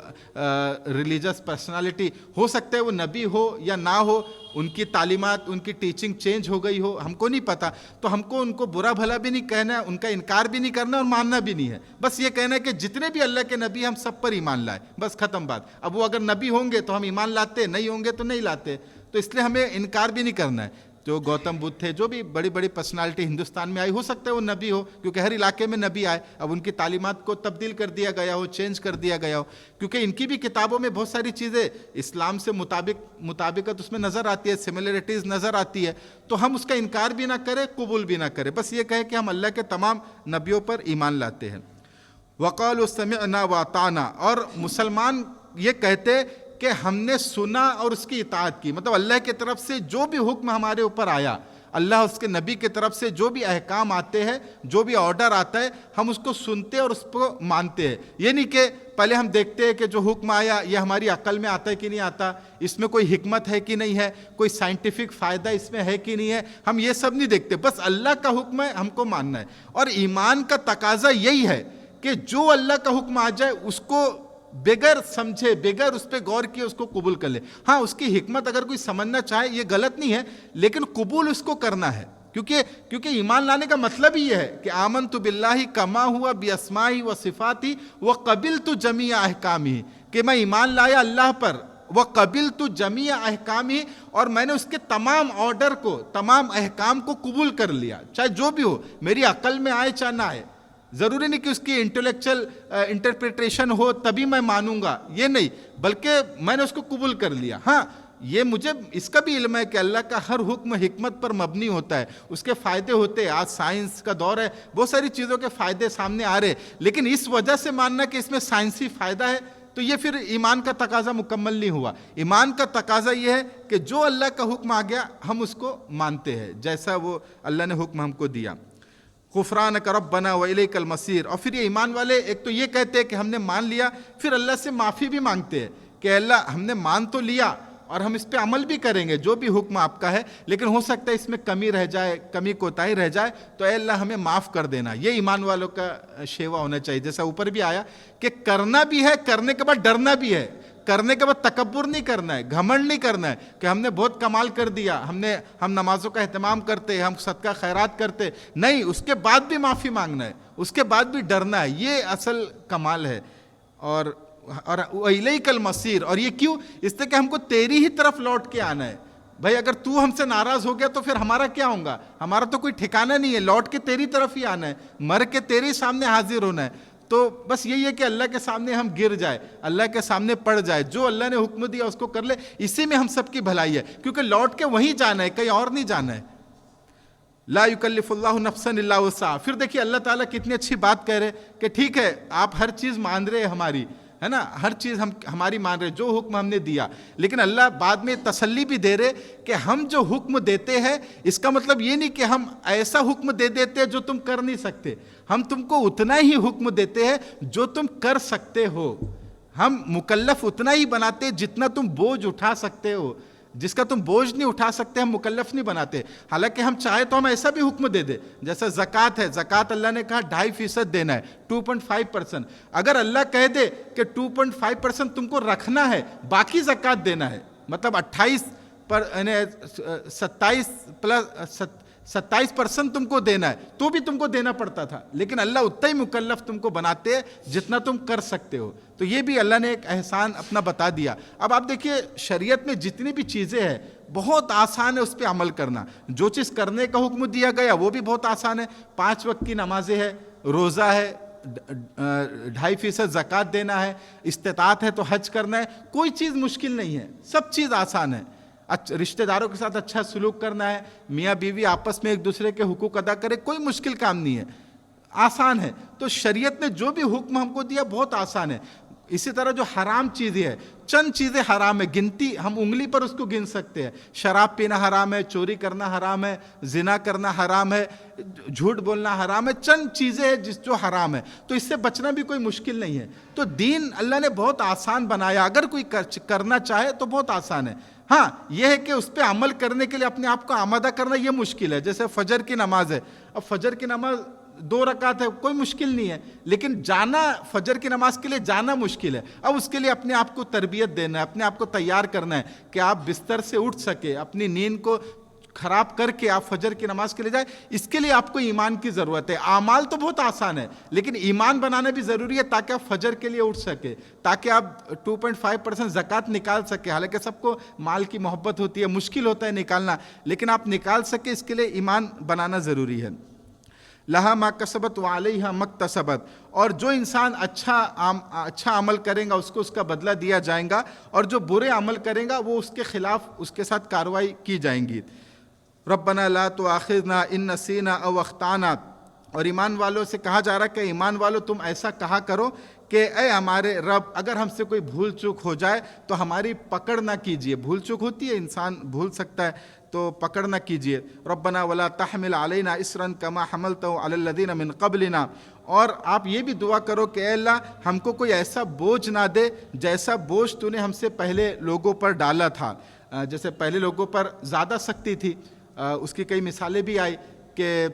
ریلیجس پرسنالٹی, ہو سکتا ہے وہ نبی ہو یا نہ ہو, ان کی تعلیمات ان کی ٹیچنگ چینج ہو گئی ہو, ہم کو نہیں پتہ. تو ہم کو ان کو برا بھلا بھی نہیں کہنا ہے, ان کا انکار بھی نہیں کرنا اور ماننا بھی نہیں ہے. بس یہ کہنا ہے کہ جتنے بھی اللہ کے نبی ہم سب پر ایمان لائے, بس ختم بات. اب وہ اگر نبی ہوں گے تو ہم ایمان لاتے, نہیں ہوں گے تو نہیں لاتے. تو اس لیے ہمیں انکار بھی نہیں کرنا ہے. جو گوتم بدھ تھے, جو بھی بڑی بڑی پرسنالٹی ہندوستان میں آئی, ہو سکتا ہے وہ نبی ہو کیونکہ ہر علاقے میں نبی آئے. اب ان کی تعلیمات کو تبدیل کر دیا گیا ہو, چینج کر دیا گیا ہو, کیونکہ ان کی بھی کتابوں میں بہت ساری چیزیں اسلام سے مطابقت اس میں نظر آتی ہے, سملرٹیز نظر آتی ہے. تو ہم اس کا انکار بھی نہ کریں, قبول بھی نہ کریں, بس یہ کہیں کہ ہم اللہ کے تمام نبیوں پر ایمان لاتے ہیں. وقالوا سمعنا واطعنا, اور مسلمان یہ کہتے کہ ہم نے سنا اور اس کی اطاعت کی. مطلب اللہ کی طرف سے جو بھی حکم ہمارے اوپر آیا, اللہ اس کے نبی کی طرف سے جو بھی احکام آتے ہیں, جو بھی آرڈر آتا ہے, ہم اس کو سنتے اور اس کو مانتے ہیں. یہ نہیں کہ پہلے ہم دیکھتے ہیں کہ جو حکم آیا یہ ہماری عقل میں آتا ہے کہ نہیں آتا, اس میں کوئی حکمت ہے کہ نہیں ہے, کوئی سائنٹیفک فائدہ اس میں ہے کہ نہیں ہے, ہم یہ سب نہیں دیکھتے. بس اللہ کا حکم ہے, ہم کو ماننا ہے. اور ایمان کا تقاضا یہی ہے کہ جو اللہ کا حکم آ جائے اس کو بغیر سمجھے, بغیر اس پہ غور کیے اس کو قبول کر لے. ہاں اس کی حکمت اگر کوئی سمجھنا چاہے یہ غلط نہیں ہے, لیکن قبول اس کو کرنا ہے. کیونکہ ایمان لانے کا مطلب ہی یہ ہے کہ آمنت باللہ کما ہوا باسمائہ و صفاتہ وقبلت جمیع احکامہ, کہ میں ایمان لایا اللہ پر, وقبلت جمیع احکامہ, اور میں نے اس کے تمام آرڈر کو, تمام احکام کو قبول کر لیا, چاہے جو بھی ہو, میری عقل میں آئے چاہے نہ آئے. ضروری نہیں کہ اس کی انٹلیکچوئل انٹرپریٹیشن ہو تبھی میں مانوں گا, یہ نہیں, بلکہ میں نے اس کو قبول کر لیا. ہاں یہ مجھے اس کا بھی علم ہے کہ اللہ کا ہر حکم حکمت پر مبنی ہوتا ہے, اس کے فائدے ہوتے ہیں. آج سائنس کا دور ہے, بہت ساری چیزوں کے فائدے سامنے آ رہے, لیکن اس وجہ سے ماننا کہ اس میں سائنسی فائدہ ہے تو یہ پھر ایمان کا تقاضا مکمل نہیں ہوا. ایمان کا تقاضا یہ ہے کہ جو اللہ کا حکم آ گیا ہم اس کو مانتے ہیں جیسا وہ اللہ نے حکم ہم کو دیا. غفرانک ربنا والیک المصیر. اور پھر یہ ایمان والے ایک تو یہ کہتے ہیں کہ ہم نے مان لیا, پھر اللہ سے معافی بھی مانگتے ہیں کہ اللہ ہم نے مان تو لیا اور ہم اس پہ عمل بھی کریں گے جو بھی حکم آپ کا ہے, لیکن ہو سکتا ہے اس میں کمی رہ جائے, کمی کوتاہی رہ جائے, تو اے اللہ ہمیں معاف کر دینا. یہ ایمان والوں کا شیوا ہونا چاہیے, جیسا اوپر بھی آیا کہ کرنا بھی ہے, کرنے کے بعد ڈرنا بھی ہے. کرنے کے بعد تکبر نہیں کرنا ہے, گھمنڈ نہیں کرنا ہے کہ ہم نے بہت کمال کر دیا, ہم نمازوں کا اہتمام کرتے, ہم صدقہ خیرات کرتے, نہیں, اس کے بعد بھی معافی مانگنا ہے, اس کے بعد بھی ڈرنا ہے. یہ اصل کمال ہے. اور الیک المصیر, اور یہ کیوں؟ اس لیے کہ ہم کو تیری ہی طرف لوٹ کے آنا ہے. بھائی اگر تو ہم سے ناراض ہو گیا تو پھر ہمارا کیا ہوگا؟ ہمارا تو کوئی ٹھکانہ نہیں ہے, لوٹ کے تیری طرف ہی آنا ہے, مر کے تیرے سامنے حاضر ہونا ہے. تو بس یہی ہے کہ اللہ کے سامنے ہم گر جائے, اللہ کے سامنے پڑ جائے, جو اللہ نے حکم دیا اس کو کر لے, اسی میں ہم سب کی بھلائی ہے, کیونکہ لوٹ کے وہیں جانا ہے, کہیں اور نہیں جانا ہے. لا یکلف اللہ نفسا الا وسعہا. پھر دیکھیے اللہ تعالیٰ کتنی اچھی بات کہہ رہے کہ ٹھیک ہے آپ ہر چیز مان رہے ہماری, ہے نا, ہر چیز ہماری مان رہے, جو حکم ہم نے دیا, لیکن اللہ بعد میں تسلی بھی دے رہے کہ ہم جو حکم دیتے ہیں اس کا مطلب یہ نہیں کہ ہم ایسا حکم دے دیتے جو تم کر نہیں سکتے, ہم تم کو اتنا ہی حکم دیتے ہیں جو تم کر سکتے ہو. ہم مکلف اتنا ہی بناتے جتنا تم بوجھ اٹھا سکتے ہو, جس کا تم بوجھ نہیں اٹھا سکتے ہم مکلف نہیں بناتے. حالانکہ ہم چاہے تو ہم ایسا بھی حکم دے دیں, جیسا زکوٰۃ ہے, زکوٰۃ اللہ نے کہا 2.5% دینا ہے, 2.5%. اگر اللہ کہہ دے کہ 2.5% تم کو رکھنا ہے, باقی زکوٰۃ دینا ہے, مطلب 27% تم کو دینا ہے, تو بھی تم کو دینا پڑتا تھا, لیکن اللہ اتنا ہی مکلف تم کو بناتے جتنا تم کر سکتے ہو. تو یہ بھی اللہ نے ایک احسان اپنا بتا دیا. اب آپ دیکھیے شریعت میں جتنی بھی چیزیں ہیں بہت آسان ہے اس پہ عمل کرنا. جو چیز کرنے کا حکم دیا گیا وہ بھی بہت آسان ہے, 5 وقت کی نمازیں ہے, روزہ ہے, 2.5% زکوٰۃ دینا ہے, استطاعت ہے تو حج کرنا ہے, کوئی چیز مشکل نہیں ہے, سب چیز آسان ہے. رشتہ داروں کے ساتھ اچھا سلوک کرنا ہے, میاں بیوی آپس میں ایک دوسرے کے حقوق ادا کرے, کوئی مشکل کام نہیں ہے. آسان ہے. تو شریعت نے جو بھی حکم ہم کو دیا بہت آسان ہے. اسی طرح جو حرام چیزیں ہیں، چند چیزیں حرام ہے، گنتی ہم انگلی پر اس کو گن سکتے ہیں. شراب پینا حرام ہے، چوری کرنا حرام ہے، زنا کرنا حرام ہے، جھوٹ بولنا حرام ہے. چند چیزیں ہیں جو حرام ہے، تو اس سے بچنا بھی کوئی مشکل نہیں ہے. تو دین اللہ نے بہت آسان بنایا. اگر کوئی کرنا چاہے تو بہت آسان ہے. ہاں یہ ہے کہ اس پہ عمل کرنے کے لیے اپنے آپ کو آمادہ کرنا یہ مشکل ہے. جیسے فجر کی نماز ہے، اب فجر کی نماز 2 رکعت ہے، کوئی مشکل نہیں ہے، لیکن جانا فجر کی نماز کے لیے جانا مشکل ہے. اب اس کے لیے اپنے آپ کو تربیت دینا ہے، اپنے آپ کو تیار کرنا ہے کہ آپ بستر سے اٹھ سکے، اپنی نیند کو خراب کر کے آپ فجر کی نماز کے لیے جائیں. اس کے لیے آپ کو ایمان کی ضرورت ہے. اعمال تو بہت آسان ہے، لیکن ایمان بنانا بھی ضروری ہے تاکہ آپ فجر کے لیے اٹھ سکے، تاکہ آپ 2.5% زکوٰۃ نکال سکے. حالانکہ سب کو مال کی محبت ہوتی ہے، مشکل ہوتا ہے نکالنا، لیکن آپ نکال سکے اس کے لیے ایمان بنانا ضروری ہے. لہا ما کسبت وعلیہا مکتسبت. اور جو انسان اچھا عمل کرے گا اس کو اس کا بدلہ دیا جائے گا، اور جو برے عمل کرے گا وہ اس کے خلاف اس کے ساتھ کارروائی کی جائیں گی. ربنا لا تؤاخذنا ان نسینا او اخطانا. اور ایمان والوں سے کہا جا رہا ہے کہ ایمان والوں تم ایسا کہا کرو کہ اے ہمارے رب، اگر ہم سے کوئی بھول چوک ہو جائے تو ہماری پکڑ نہ کیجیے. بھول چوک ہوتی ہے، انسان بھول سکتا ہے، تو پکڑ نہ کیجیے. ربنا ولا تحمل علینا اسرا کما حملته علی الذین من قبلنا. اور آپ یہ بھی دعا کرو کہ اے اللہ ہم کو کوئی ایسا بوجھ نہ دے جیسا بوجھ تو نے ہم سے پہلے لوگوں پر ڈالا تھا. جیسے پہلے لوگوں پر زیادہ سختی تھی، اس کی کئی مثالیں بھی آئی کہ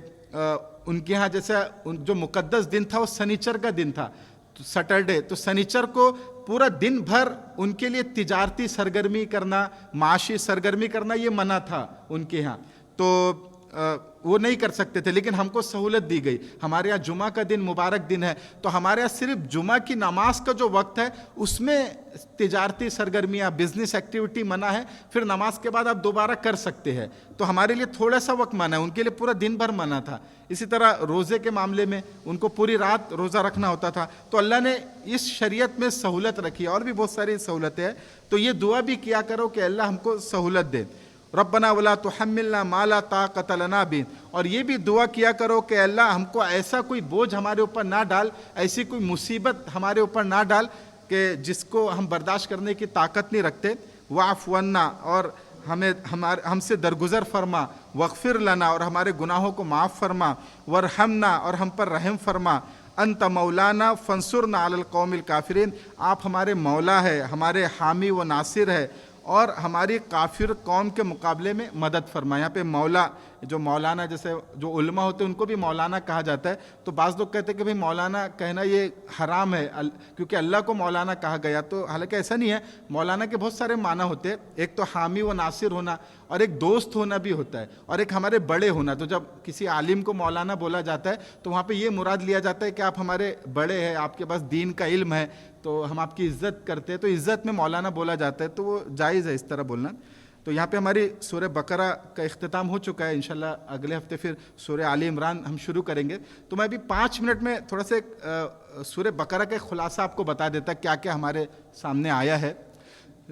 ان کے ہاں جیسا جو مقدس دن تھا وہ سنیچر کا دن تھا، سیٹرڈے. تو سنیچر کو پورا دن بھر ان کے لیے تجارتی سرگرمی کرنا، معاشی سرگرمی کرنا یہ منع تھا ان کے ہاں، تو وہ نہیں کر سکتے تھے. لیکن ہم کو سہولت دی گئی. ہمارے یہاں جمعہ کا دن مبارک دن ہے، تو ہمارے یہاں صرف جمعہ کی نماز کا جو وقت ہے اس میں تجارتی سرگرمیاں، بزنس ایکٹیویٹی منع ہے. پھر نماز کے بعد آپ دوبارہ کر سکتے ہیں. تو ہمارے لیے تھوڑا سا وقت منع ہے، ان کے لیے پورا دن بھر منع تھا. اسی طرح روزے کے معاملے میں ان کو پوری رات روزہ رکھنا ہوتا تھا. تو اللہ نے اس شریعت میں سہولت رکھی ہے، اور بھی بہت ساری سہولتیں ہیں. تو یہ دعا بھی کیا کرو کہ اللہ ہم کو سہولت دے. ربنا ولا تحملنا ما لا طاقت لنا به. اور یہ بھی دعا کیا کرو کہ اللہ ہم کو ایسا کوئی بوجھ ہمارے اوپر نہ ڈال، ایسی کوئی مصیبت ہمارے اوپر نہ ڈال کہ جس کو ہم برداشت کرنے کی طاقت نہیں رکھتے. واعف عنا. اور ہم سے درگزر فرما. واغفر لنا. اور ہمارے گناہوں کو معاف فرما. وارحمنا. اور ہم پر رحم فرما. انت مولانا فانصرنا علی القوم الکافرین. آپ ہمارے مولا ہے، ہمارے حامی و ناصر ہے، اور ہماری کافر قوم کے مقابلے میں مدد فرما. یہاں پہ مولا، جو مولانا، جیسے جو علماء ہوتے ہیں ان کو بھی مولانا کہا جاتا ہے. تو بعض لوگ کہتے ہیں کہ بھئی مولانا کہنا یہ حرام ہے کیونکہ اللہ کو مولانا کہا گیا. تو حالانکہ ایسا نہیں ہے. مولانا کے بہت سارے معنی ہوتے ہیں. ایک تو حامی و ناصر ہونا، اور ایک دوست ہونا بھی ہوتا ہے، اور ایک ہمارے بڑے ہونا. تو جب کسی عالم کو مولانا بولا جاتا ہے تو وہاں پہ یہ مراد لیا جاتا ہے کہ آپ ہمارے بڑے ہیں، آپ کے پاس دین کا علم ہے، تو ہم آپ کی عزت کرتے ہیں. تو عزت میں مولانا بولا جاتا ہے، تو وہ جائز ہے اس طرح بولنا. تو یہاں پہ ہماری سورہ بقرہ کا اختتام ہو چکا ہے. انشاءاللہ اگلے ہفتے پھر سورہ آل عمران ہم شروع کریں گے. تو میں ابھی 5 منٹ میں تھوڑا سا سورہ بقرہ کا خلاصہ آپ کو بتا دیتا کیا کیا ہمارے سامنے آیا ہے.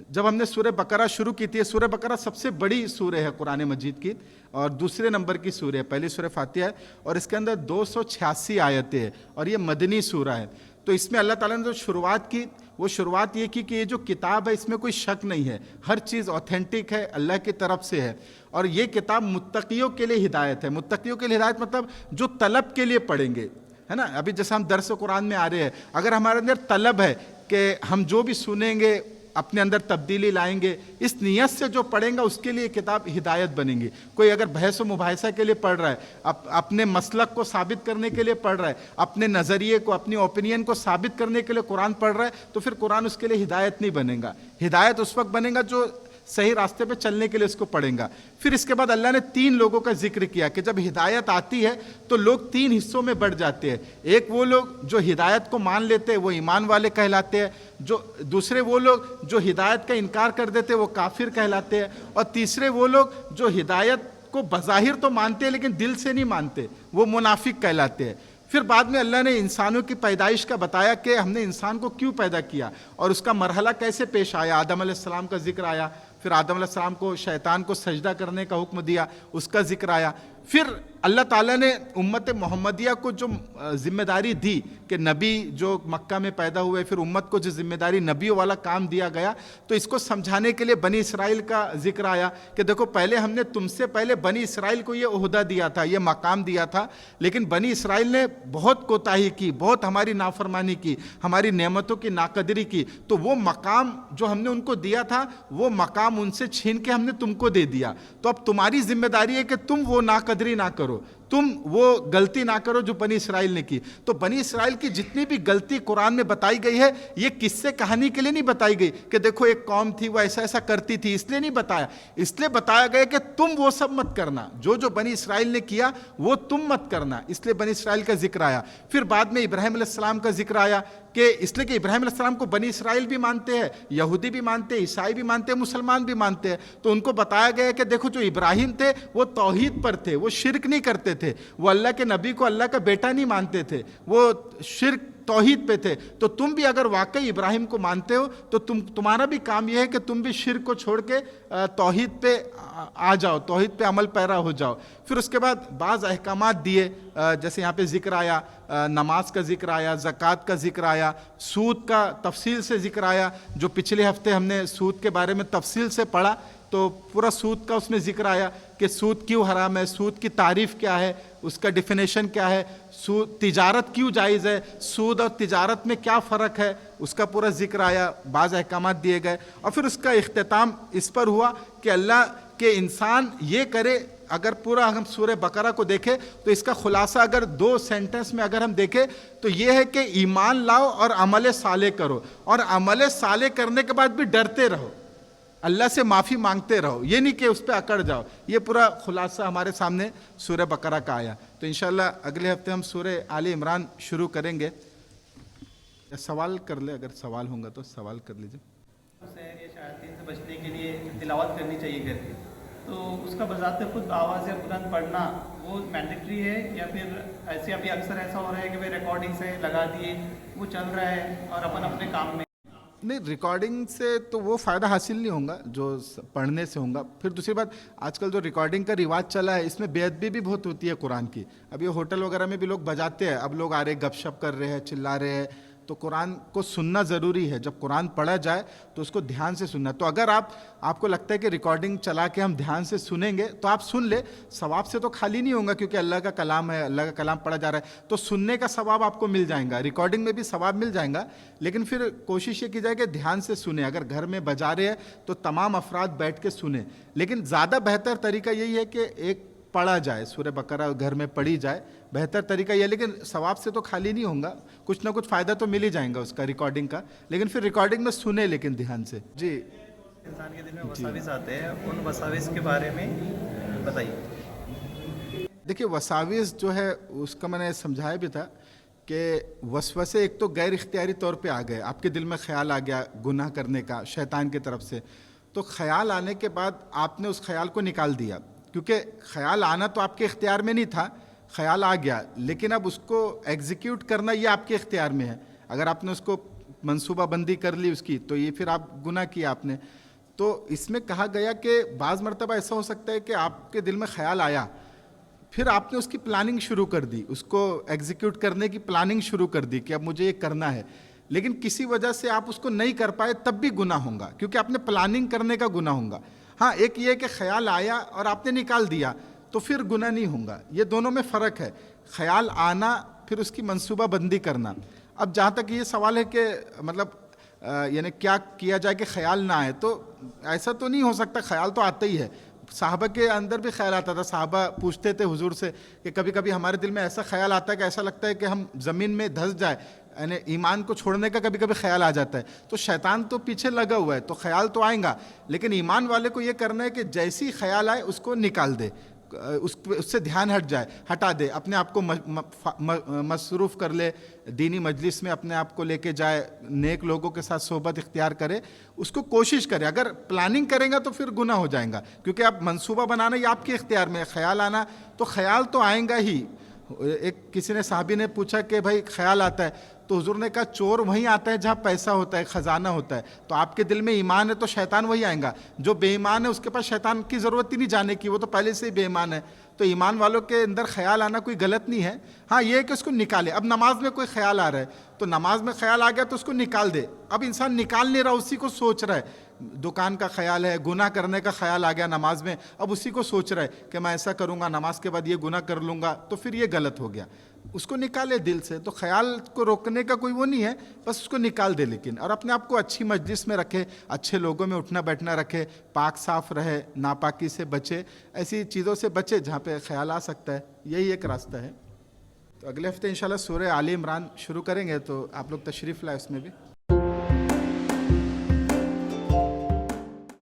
جب ہم نے سورہ بقرہ شروع کی تھی، سورہ بقرہ سب سے بڑی سورہ ہے قرآن مجید کی، اور دوسرے نمبر کی سورہ ہے. پہلی سورہ فاتحہ ہے، اور اس کے اندر 286 آیتیں ہیں، اور یہ مدنی سورہ ہے. تو اس میں اللہ تعالیٰ نے جو شروعات کی، وہ شروعات یہ کی کہ یہ جو کتاب ہے اس میں کوئی شک نہیں ہے، ہر چیز اوتھینٹک ہے، اللہ کی طرف سے ہے. اور یہ کتاب متقیوں کے لیے ہدایت ہے. متقیوں کے لیے ہدایت مطلب جو طلب کے لیے پڑھیں گے، ہے نا. ابھی جیسے ہم درس قرآن میں آ رہے ہیں، اگر ہمارے اندر طلب ہے کہ ہم جو بھی سنیں گے اپنے اندر تبدیلی لائیں گے، اس نیت سے جو پڑھیں گا اس کے لیے کتاب ہدایت بنیں گی. کوئی اگر بحث و مباحثہ کے لیے پڑھ رہا ہے، اپنے مسلک کو ثابت کرنے کے لیے پڑھ رہا ہے، اپنے نظریے کو، اپنی اوپینین کو ثابت کرنے کے لیے قرآن پڑھ رہا ہے، تو پھر قرآن اس کے لیے ہدایت نہیں بنے گا. ہدایت اس وقت بنے گا جو صحیح راستے پہ چلنے کے لیے اس کو پڑھیں گا. پھر اس کے بعد اللہ نے 3 لوگوں کا ذکر کیا کہ جب ہدایت آتی ہے تو لوگ 3 حصوں میں بڑھ جاتے ہیں. ایک وہ لوگ جو ہدایت کو مان لیتے ہیں، وہ ایمان والے کہلاتے ہیں. دوسرے وہ لوگ جو ہدایت کا انکار کر دیتے ہیں، وہ کافر کہلاتے ہیں. اور تیسرے وہ لوگ جو ہدایت کو بظاہر تو مانتے ہیں لیکن دل سے نہیں مانتے، وہ منافق کہلاتے ہیں. پھر بعد میں اللہ نے انسانوں کی پیدائش کا بتایا کہ ہم نے انسان کو کیوں پیدا کیا اور اس کا مرحلہ کیسے پیش آیا. آدم علیہ السلام کا ذکر آیا. پھر آدم علیہ السلام کو شیطان کو سجدہ کرنے کا حکم دیا، اس کا ذکر آیا. پھر اللہ تعالیٰ نے امت محمدیہ کو جو ذمہ داری دی کہ نبی جو مکہ میں پیدا ہوئے، پھر امت کو جو ذمہ داری نبیوں والا کام دیا گیا، تو اس کو سمجھانے کے لیے بنی اسرائیل کا ذکر آیا کہ دیکھو پہلے ہم نے تم سے پہلے بنی اسرائیل کو یہ عہدہ دیا تھا، یہ مقام دیا تھا، لیکن بنی اسرائیل نے بہت کوتاہی کی، بہت ہماری نافرمانی کی، ہماری نعمتوں کی ناقدری کی، تو وہ مقام جو ہم نے ان کو دیا تھا وہ مقام ان سے چھین کے ہم نے تم کو دے دیا. تو اب تمہاری ذمہ داری ہے کہ تم وہ ناقدری نہ کرو، تم وہ غلطی نہ کرو جو بنی اسرائیل نے کی. تو بنی اسرائیل کی جتنی بھی غلطی قرآن میں بتائی گئی ہے، یہ قصے کہانی کے لیے نہیں بتائی گئی کہ دیکھو ایک قوم تھی وہ ایسا ایسا کرتی تھی، اس لیے نہیں بتایا. اس لیے بتایا گیا کہ تم وہ سب مت کرنا، جو بنی اسرائیل نے کیا وہ تم مت کرنا، اس لیے بنی اسرائیل کا ذکر آیا. پھر بعد میں ابراہیم علیہ السلام کا ذکر آیا کہ اس لیے کہ ابراہیم علیہ السلام کو بنی اسرائیل بھی مانتے ہیں، یہودی بھی مانتے ہیں، عیسائی بھی مانتے ہیں، مسلمان بھی مانتے ہیں. تو ان کو بتایا گیا کہ دیکھو جو ابراہیم تھے وہ توحید پر تھے، وہ شرک نہیں کرتے تھے، وہ اللہ کے نبی کو اللہ کا بیٹا نہیں مانتے تھے، وہ شرک توحید پہ تھے. تو تم بھی اگر واقعی ابراہیم کو مانتے ہو تو تمہارا بھی کام یہ ہے کہ تم بھی شرک کو چھوڑ کے توحید پہ آ جاؤ، توحید پہ عمل پیرا ہو جاؤ. پھر اس کے بعد بعض احکامات دیے، جیسے یہاں پہ ذکر آیا، نماز کا ذکر آیا، زکوٰۃ کا ذکر آیا، سود کا تفصیل سے ذکر آیا. جو پچھلے ہفتے ہم نے سود کے بارے میں تفصیل سے پڑھا تو پورا سود کا اس میں ذکر آیا کہ سود کیوں حرام ہے، سود کی تعریف کیا ہے، اس کا ڈیفینیشن کیا ہے، سود تجارت کیوں جائز ہے، سود اور تجارت میں کیا فرق ہے، اس کا پورا ذکر آیا، بعض احکامات دیے گئے. اور پھر اس کا اختتام اس پر ہوا کہ اللہ کے انسان یہ کرے. اگر پورا ہم سورہ بقرہ کو دیکھیں تو اس کا خلاصہ اگر 2 سینٹنس میں اگر ہم دیکھیں تو یہ ہے کہ ایمان لاؤ اور عمل صالح کرو، اور عمل صالح کرنے کے بعد بھی ڈرتے رہو، اللہ سے معافی مانگتے رہو، یہ نہیں کہ اس پہ اکڑ جاؤ. یہ پورا خلاصہ ہمارے سامنے سورہ بقرہ کا آیا. تو انشاءاللہ اگلے ہفتے ہم سورہ آل عمران شروع کریں گے. سوال کر لے، اگر سوال ہوں گا تو سوال کر لیجیے. شیاطین سے بچنے کے لیے تلاوت کرنی چاہیے کر کے، تو اس کا بذات خود آواز بلند پڑھنا وہ مینڈیٹری ہے یا پھر ایسے ابھی اکثر ایسا ہو رہا ہے کہ بھائی ریکارڈنگ سے لگا دیے وہ چل رہا ہے اور اپن اپنے کام میں؟ نہیں، ریکارڈنگ سے تو وہ فائدہ حاصل نہیں ہوگا جو پڑھنے سے ہوگا. پھر دوسری بات، آج کل جو ریکارڈنگ کا رواج چلا ہے اس میں بے ادبی بھی بہت ہوتی ہے قرآن کی. اب یہ ہوٹل وغیرہ میں بھی لوگ بجاتے ہیں، اب لوگ آ رہے گپ شپ کر رہے ہیں، چلا رہے ہیں. تو قرآن کو سننا ضروری ہے، جب قرآن پڑھا جائے تو اس کو دھیان سے سننا. تو اگر آپ کو لگتا ہے کہ ریکارڈنگ چلا کے ہم دھیان سے سنیں گے تو آپ سن لے، ثواب سے تو خالی نہیں ہوں گا کیونکہ اللہ کا کلام ہے، اللہ کا کلام پڑھا جا رہا ہے، تو سننے کا ثواب آپ کو مل جائے گا، ریکارڈنگ میں بھی ثواب مل جائے گا. لیکن پھر کوشش یہ کی جائے کہ دھیان سے سنیں. اگر گھر میں بجا رہے ہیں تو تمام افراد بیٹھ کے سنیں. لیکن زیادہ بہتر طریقہ یہی ہے کہ ایک پڑھا جائے، سورہ بقرہ گھر میں پڑھی جائے، بہتر طریقہ یہ. لیکن ثواب سے تو خالی نہیں ہوں گا، کچھ نہ کچھ فائدہ تو مل ہی جائے گا اس کا ریکارڈنگ کا. لیکن پھر ریکارڈنگ میں سنیں لیکن دھیان سے. جی، انسان کے دل میں وساوس آتے ہیں، ان وساوس کے بارے میں بتائیے. دیکھیے وساوس جو ہے اس کا میں نے سمجھایا بھی تھا کہ وسوسے ایک تو غیر اختیاری طور پہ آ گئے، آپ کے دل میں خیال آ گیا گناہ کرنے کا شیطان کی طرف سے. تو خیال آنے کے بعد آپ نے اس خیال کو نکال دیا، کیونکہ خیال آنا تو آپ کے اختیار میں نہیں تھا، خیال آ گیا، لیکن اب اس کو ایگزیکیوٹ کرنا یہ آپ کے اختیار میں ہے. اگر آپ نے اس کو منصوبہ بندی کر لی اس کی تو یہ پھر آپ گناہ کیا آپ نے. تو اس میں کہا گیا کہ بعض مرتبہ ایسا ہو سکتا ہے کہ آپ کے دل میں خیال آیا، پھر آپ نے اس کی پلاننگ شروع کر دی، اس کو ایگزیکیوٹ کرنے کی پلاننگ شروع کر دی کہ اب مجھے یہ کرنا ہے، لیکن کسی وجہ سے آپ اس کو نہیں کر پائے، تب بھی گناہ ہوگا کیونکہ آپ نے پلاننگ کرنے کا گناہ ہوگا. ہاں، ایک یہ کہ خیال آیا اور آپ نے نکال دیا تو پھر گناہ نہیں ہوگا. یہ دونوں میں فرق ہے، خیال آنا پھر اس کی منصوبہ بندی کرنا. اب جہاں تک یہ سوال ہے کہ مطلب یعنی کیا کیا جائے کہ خیال نہ آئے، تو ایسا تو نہیں ہو سکتا، خیال تو آتا ہی ہے. صحابہ کے اندر بھی خیال آتا تھا، صحابہ پوچھتے تھے حضور سے کہ کبھی کبھی ہمارے دل میں ایسا خیال آتا ہے کہ ایسا لگتا ہے کہ ہم زمین میں دھس جائے، یعنی ایمان کو چھوڑنے کا کبھی کبھی خیال آ جاتا ہے. تو شیطان تو پیچھے لگا ہوا ہے، تو خیال تو آئیں گا، لیکن ایمان والے کو یہ کرنا ہے کہ جیسی خیال آئے اس کو نکال دے، اس سے دھیان ہٹا دے، اپنے آپ کو مصروف کر لے، دینی مجلس میں اپنے آپ کو لے کے جائے، نیک لوگوں کے ساتھ صحبت اختیار کرے، اس کو کوشش کرے. اگر پلاننگ کریں گا تو پھر گناہ ہو جائیں گا، کیونکہ آپ منصوبہ بنانا یہ آپ کے اختیار میں ہے. خیال آنا تو خیال تو آئیں گا ہی. ایک کسی نے صحابی نے پوچھا کہ بھائی خیال آتا ہے تو حضور نے کہا چور وہیں آتا ہے جہاں پیسہ ہوتا ہے, خزانہ ہوتا ہے. تو آپ کے دل میں ایمان ہے تو شیطان وہی آئے گا. جو بے ایمان ہے اس کے پاس شیطان کی ضرورت ہی نہیں جانے کی, وہ تو پہلے سے ہی بے ایمان ہے. تو ایمان والوں کے اندر خیال آنا کوئی غلط نہیں ہے. ہاں یہ ہے کہ اس کو نکالے. اب نماز میں کوئی خیال آ رہا ہے تو نماز میں خیال آ گیا تو اس کو نکال دے. اب انسان نکال نہیں رہا, اسی کو سوچ رہا ہے. دکان کا خیال ہے, گناہ کرنے کا خیال آ گیا نماز میں, اب اسی کو سوچ رہا ہے کہ میں ایسا کروں گا, نماز کے بعد یہ گناہ کر لوں گا, تو پھر یہ غلط ہو گیا. اس کو نکالے دل سے. تو خیال کو روکنے کا کوئی وہ نہیں ہے, بس اس کو نکال دے. لیکن اور اپنے آپ کو اچھی مجلس میں رکھے, اچھے لوگوں میں اٹھنا بیٹھنا رکھے, پاک صاف رہے, ناپاکی سے بچے, ایسی چیزوں سے بچے جہاں پہ خیال آ سکتا ہے. یہی ایک راستہ ہے. تو اگلے ہفتے انشاءاللہ سورہ آل عمران شروع کریں گے, تو آپ لوگ تشریف لائے اس میں بھی.